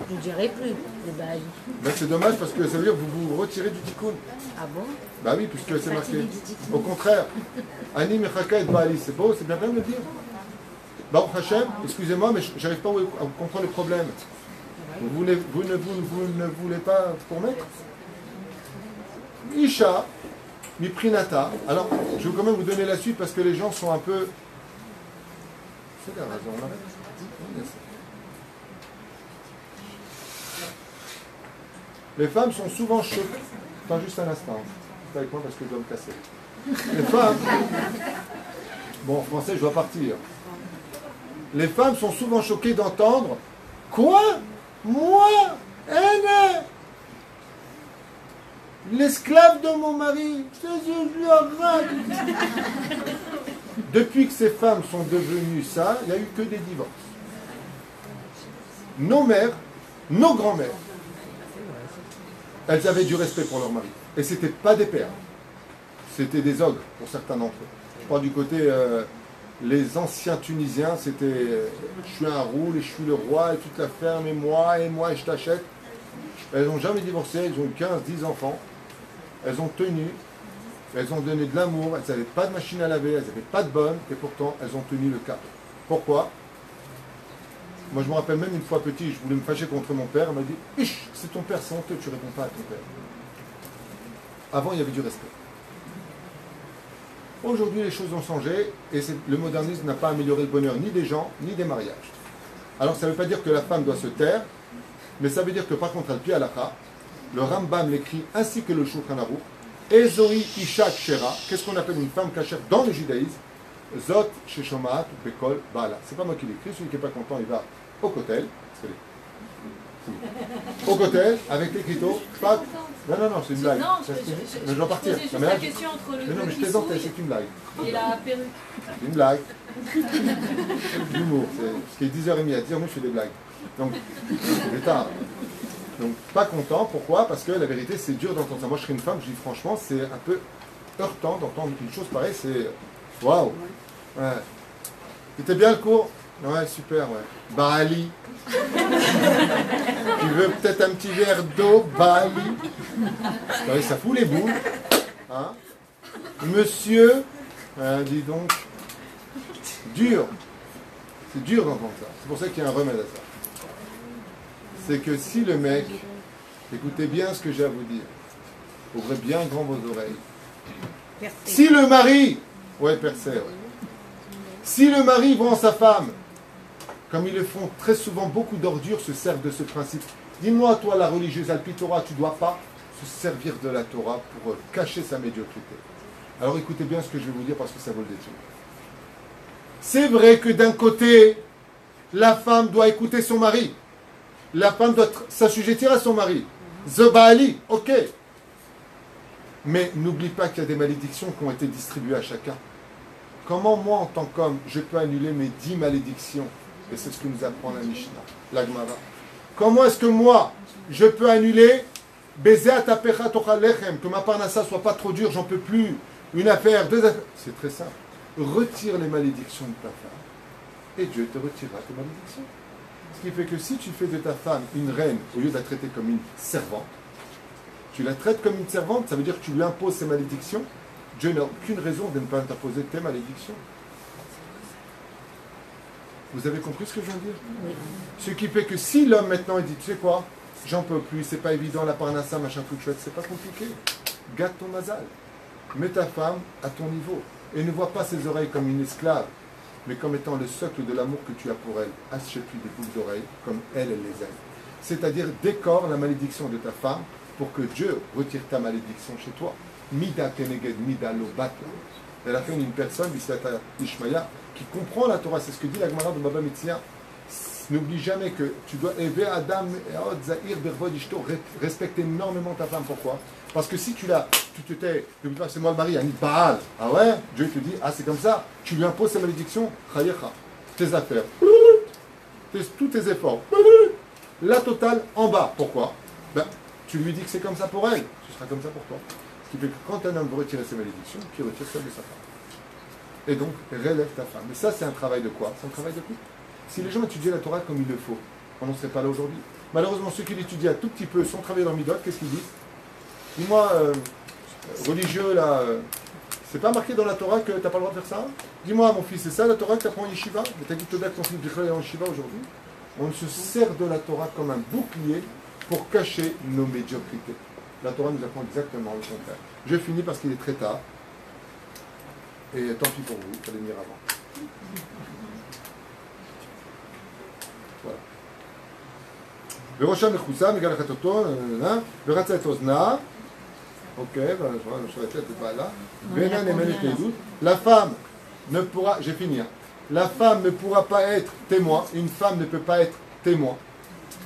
Je le dirai plus. Le bail. Ben, c'est dommage parce que ça veut dire que vous vous retirez du tikkun. Ah bon? Bah oui, puisque c'est marqué. Au contraire, Ani Mechaka et Baali, c'est beau, c'est bien de le dire. Baruch Hashem, excusez-moi, mais j'arrive pas à comprendre le problème. Vous ne voulez pas pour mettre Isha, Miprinata. Alors, je vais quand même vous donner la suite parce que les gens sont un peu. C'est la raison, on arrête. Les femmes sont souvent choquées. Attends juste un instant. C'est avec moi parce que je dois me casser. Les femmes. Bon, en français, je dois partir. Les femmes sont souvent choquées d'entendre. Quoi? Moi? Haine? L'esclave de mon mari? Je lui arrête. Depuis que ces femmes sont devenues ça, il n'y a eu que des divorces. Nos mères, nos grands-mères, elles avaient du respect pour leur mari. Et ce n'étaient pas des pères. C'était des ogres pour certains d'entre eux. Je parle du côté, les anciens Tunisiens, c'était je suis un roule et je suis le roi et toute la ferme et moi et je t'achète. Elles n'ont jamais divorcé, elles ont eu 15, 10 enfants. Elles ont tenu, elles ont donné de l'amour, elles n'avaient pas de machine à laver, elles n'avaient pas de bonne, et pourtant elles ont tenu le cap. Pourquoi? Moi je me rappelle même une fois petit, je voulais me fâcher contre mon père, elle m'a dit Ish, c'est ton père, c'est honteux, tu ne réponds pas à ton père. Avant il y avait du respect. Aujourd'hui les choses ont changé et le modernisme n'a pas amélioré le bonheur ni des gens, ni des mariages. Alors ça ne veut pas dire que la femme doit se taire, mais ça veut dire que par contre elle plie à l'akha. Le Rambam l'écrit ainsi que le Shulchan Aruch. Ezoi Isha Kshera, qu'est-ce qu'on appelle une femme cachère dans le judaïsme? Zot Sheshomaat ou Bekol Bala. C'est pas moi qui l'écris, celui qui n'est pas content, il va au kotel. Au kotel, avec l'écriteau. Non, c'est une blague. Non, je dois partir. Je pose la question entre le mais non, mais je plaisante, c'est une blague. et la perruque. C'est une blague. C'est l'humour. Ce qui est 10h30 à 10h, moi je fais des blagues. Donc, c'est tard. Donc, pas content. Pourquoi? Parce que la vérité, c'est dur d'entendre ça. Moi, je serais une femme, je dis franchement, c'est un peu heurtant d'entendre une chose pareille. C'est waouh! Ouais. C'était bien le cours? Ouais, super, ouais. Bali. Tu veux peut-être un petit verre d'eau? Bali. Ouais, ça fout les boules. Hein? Monsieur, dis donc, dur. C'est dur d'entendre ça. C'est pour ça qu'il y a un remède à ça. C'est que si le mec, écoutez bien ce que j'ai à vous dire, ouvrez bien grand vos oreilles. Si le mari, percé, si le mari vend sa femme, comme ils le font très souvent, beaucoup d'ordures se servent de ce principe. Dis-moi, toi, la religieuse Alpitora, tu ne dois pas se servir de la Torah pour cacher sa médiocrité. Alors écoutez bien ce que je vais vous dire parce que ça vaut le détour. C'est vrai que d'un côté, la femme doit écouter son mari. La femme doit s'assujettir à son mari. Zobali, ok. Mais n'oublie pas qu'il y a des malédictions qui ont été distribuées à chacun. Comment moi, en tant qu'homme, je peux annuler mes 10 malédictions? Et c'est ce que nous apprend la Mishnah, la Gemara. Comment est-ce que moi, je peux annuler baiser à tapecha tocha lechem, que ma parnassa soit pas trop dure, j'en peux plus, une affaire, deux affaires. C'est très simple. Retire les malédictions de ta femme et Dieu te retirera tes malédictions. Ce qui fait que si tu fais de ta femme une reine au lieu de la traiter comme une servante, tu la traites comme une servante, ça veut dire que tu lui imposes ses malédictions. Dieu n'a aucune raison de ne pas t'imposer tes malédictions. Vous avez compris ce que je viens de dire? Oui. Ce qui fait que si l'homme maintenant il dit, tu sais quoi, j'en peux plus, c'est pas évident, la parnassa, machin, tout chouette, c'est pas compliqué. Gâte ton mazal. Mets ta femme à ton niveau. Et ne vois pas ses oreilles comme une esclave, mais comme étant le socle de l'amour que tu as pour elle. Achète-lui des boucles d'oreilles comme elle les aime. C'est-à-dire décore la malédiction de ta femme pour que Dieu retire ta malédiction chez toi. Mida keneged mida lo batla. Elle a fait une personne, Ishmaïa, qui comprend la Torah. C'est ce que dit la Gemara de Baba Metzia. N'oublie jamais que tu dois élever Adam, Zahir, Bervod, Ishto, respecte énormément ta femme. Pourquoi? Parce que si tu te tais, c'est moi le mari, Anit Baal. Ah ouais? Dieu te dit, ah c'est comme ça. Tu lui imposes sa malédiction, Chayecha, tes affaires, tous tes efforts, la totale en bas. Pourquoi? Ben, tu lui dis que c'est comme ça pour elle, ce sera comme ça pour toi. Ce qui fait que quand un homme veut retirer ses malédictions, qu'il retire celle de sa femme. Et donc, relève ta femme. Mais ça, c'est un travail de quoi? C'est un travail de couple. Si les gens étudiaient la Torah comme il le faut, on n'en serait pas là aujourd'hui. Malheureusement, ceux qui l'étudient un tout petit peu, sans travailler dans le midot, qu'est-ce qu'ils disent? Dis-moi, religieux, là, c'est pas marqué dans la Torah que tu n'as pas le droit de faire ça? Dis-moi, mon fils, c'est ça la Torah que tu apprends en yeshiva? Mais t'as dit que ton fils est en yeshiva aujourd'hui? On se sert de la Torah comme un bouclier pour cacher nos médiocrités. La Torah nous apprend exactement le contraire. Je finis parce qu'il est très tard. Et tant pis pour vous, il fallait venir avant. Voilà. Verocha mechoussa, megalachat oto, veratza et ozna. Ok, sur la tête, c'est pas là. Venan emenet eidut. La femme ne pourra, j'ai fini. La femme ne pourra pas être témoin. Une femme ne peut pas être témoin,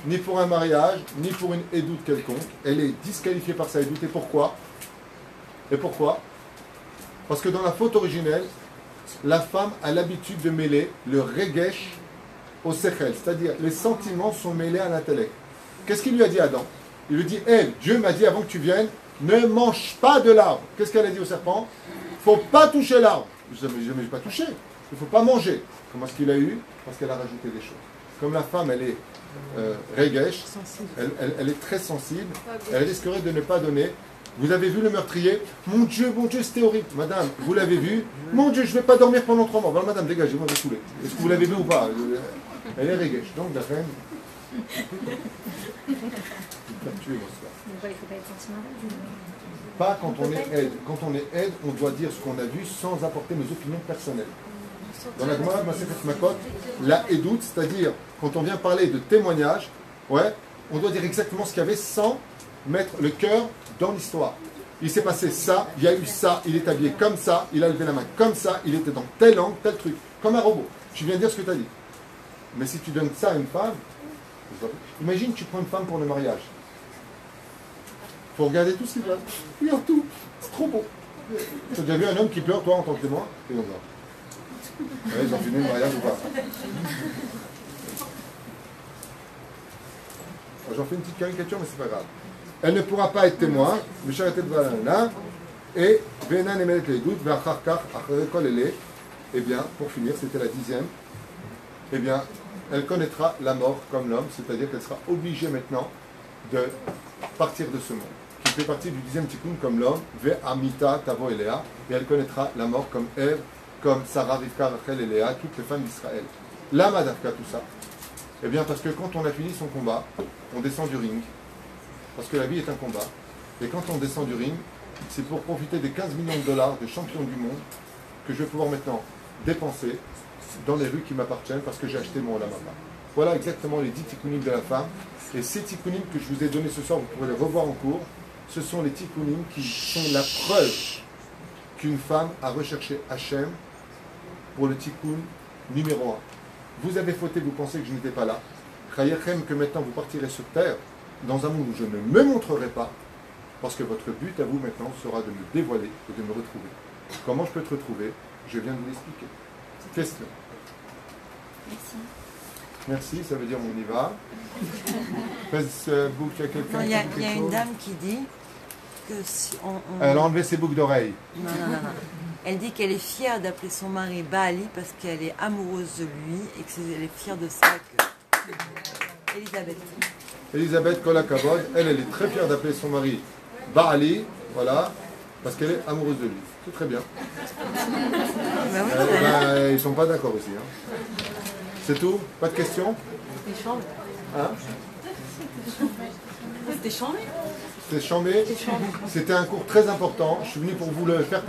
ni pour un mariage, ni pour une édoute quelconque. Elle est disqualifiée par sa édoute. Et pourquoi? Parce que dans la faute originelle, la femme a l'habitude de mêler le regesh au sechel, c'est-à-dire les sentiments sont mêlés à l'intellect. Qu'est-ce qu'il lui a dit Adam? Il lui dit, hey, Dieu m'a dit avant que tu viennes, ne mange pas de l'arbre. Qu'est-ce qu'elle a dit au serpent? Il ne faut pas toucher l'arbre. Je ne vais pas toucher, il ne faut pas manger. Comment est-ce qu'il a eu? Parce qu'elle a rajouté des choses. Comme la femme, elle est regesh, elle est très sensible, elle risquerait de ne pas donner. Vous avez vu le meurtrier? Mon Dieu, c'était horrible. Madame, vous l'avez vu? Mon Dieu, je ne vais pas dormir pendant 3 mois. Ben, madame, dégagez, moi je vais couler. Est-ce que vous l'avez vu ou pas? Elle est regesh. Donc la reine... Il Il ne faut pas être sentimental. Pas quand on est aide. Quand on est aide, on doit dire ce qu'on a vu sans apporter nos opinions personnelles. Dans la Gemara de Masechet Makot, la édoute, c'est-à-dire quand on vient parler de témoignage, ouais, on doit dire exactement ce qu'il y avait sans mettre le cœur dans l'histoire. Il s'est passé ça, il y a eu ça, il est habillé comme ça, il a levé la main comme ça, il était dans telle langue, tel truc, comme un robot. Tu viens dire ce que tu as dit. Mais si tu donnes ça à une femme, imagine tu prends une femme pour le mariage. Il faut regarder tout ce qu'il veut. Regarde tout, c'est trop beau. Tu as déjà vu un homme qui pleure, toi, en tant que témoin? Et donc, ouais, ils ont filmé le mariage ou pas? J'en fais une petite caricature, mais c'est pas grave. Elle ne pourra pas être témoin, et eh bien, pour finir, c'était la 10e, eh bien, elle connaîtra la mort comme l'homme, c'est-à-dire qu'elle sera obligée maintenant de partir de ce monde, qui fait partie du 10e tikkun comme l'homme, Ve'amita Tavo Elea, et elle connaîtra la mort comme Ève, comme Sarah, Rivka, Rachel et Léa, toutes les femmes d'Israël. Lama Dafka, tout ça. Eh bien, parce que quand on a fini son combat, on descend du ring. Parce que la vie est un combat. Et quand on descend du ring, c'est pour profiter des 15 millions de dollars de champion du monde que je vais pouvoir maintenant dépenser dans les rues qui m'appartiennent parce que j'ai acheté mon Olam Haba. Voilà exactement les 10 tikkunim de la femme. Et ces tikkunim que je vous ai donnés ce soir, vous pourrez les revoir en cours. Ce sont les tikkunim qui sont la preuve qu'une femme a recherché Hachem pour le tikkun numéro 1. Vous avez fauté, vous pensez que je n'étais pas là. Chayechem, que maintenant vous partirez sur terre dans un monde où je ne me montrerai pas, parce que votre but à vous maintenant sera de me dévoiler et de me retrouver. Comment je peux te retrouver? Je viens de vous l'expliquer. Question. Merci. Merci, ça veut dire on y va. Facebook, il y a quelqu'un Non, qui il y a dit quelque une chose? dame qui dit que si on... Elle a enlevé ses boucles d'oreilles. Non. Elle dit qu'elle est fière d'appeler son mari Baali parce qu'elle est amoureuse de lui et qu'elle est fière de ça. Elisabeth. Elisabeth Kolakavod, elle est très fière d'appeler son mari Baali, voilà, parce qu'elle est amoureuse de lui. C'est très bien. Ben oui, Ils ne sont pas d'accord aussi. Hein. C'est tout? Pas de questions? Hein? C'était chambé. C'était chambé. C'était un cours très important. Je suis venu pour vous le faire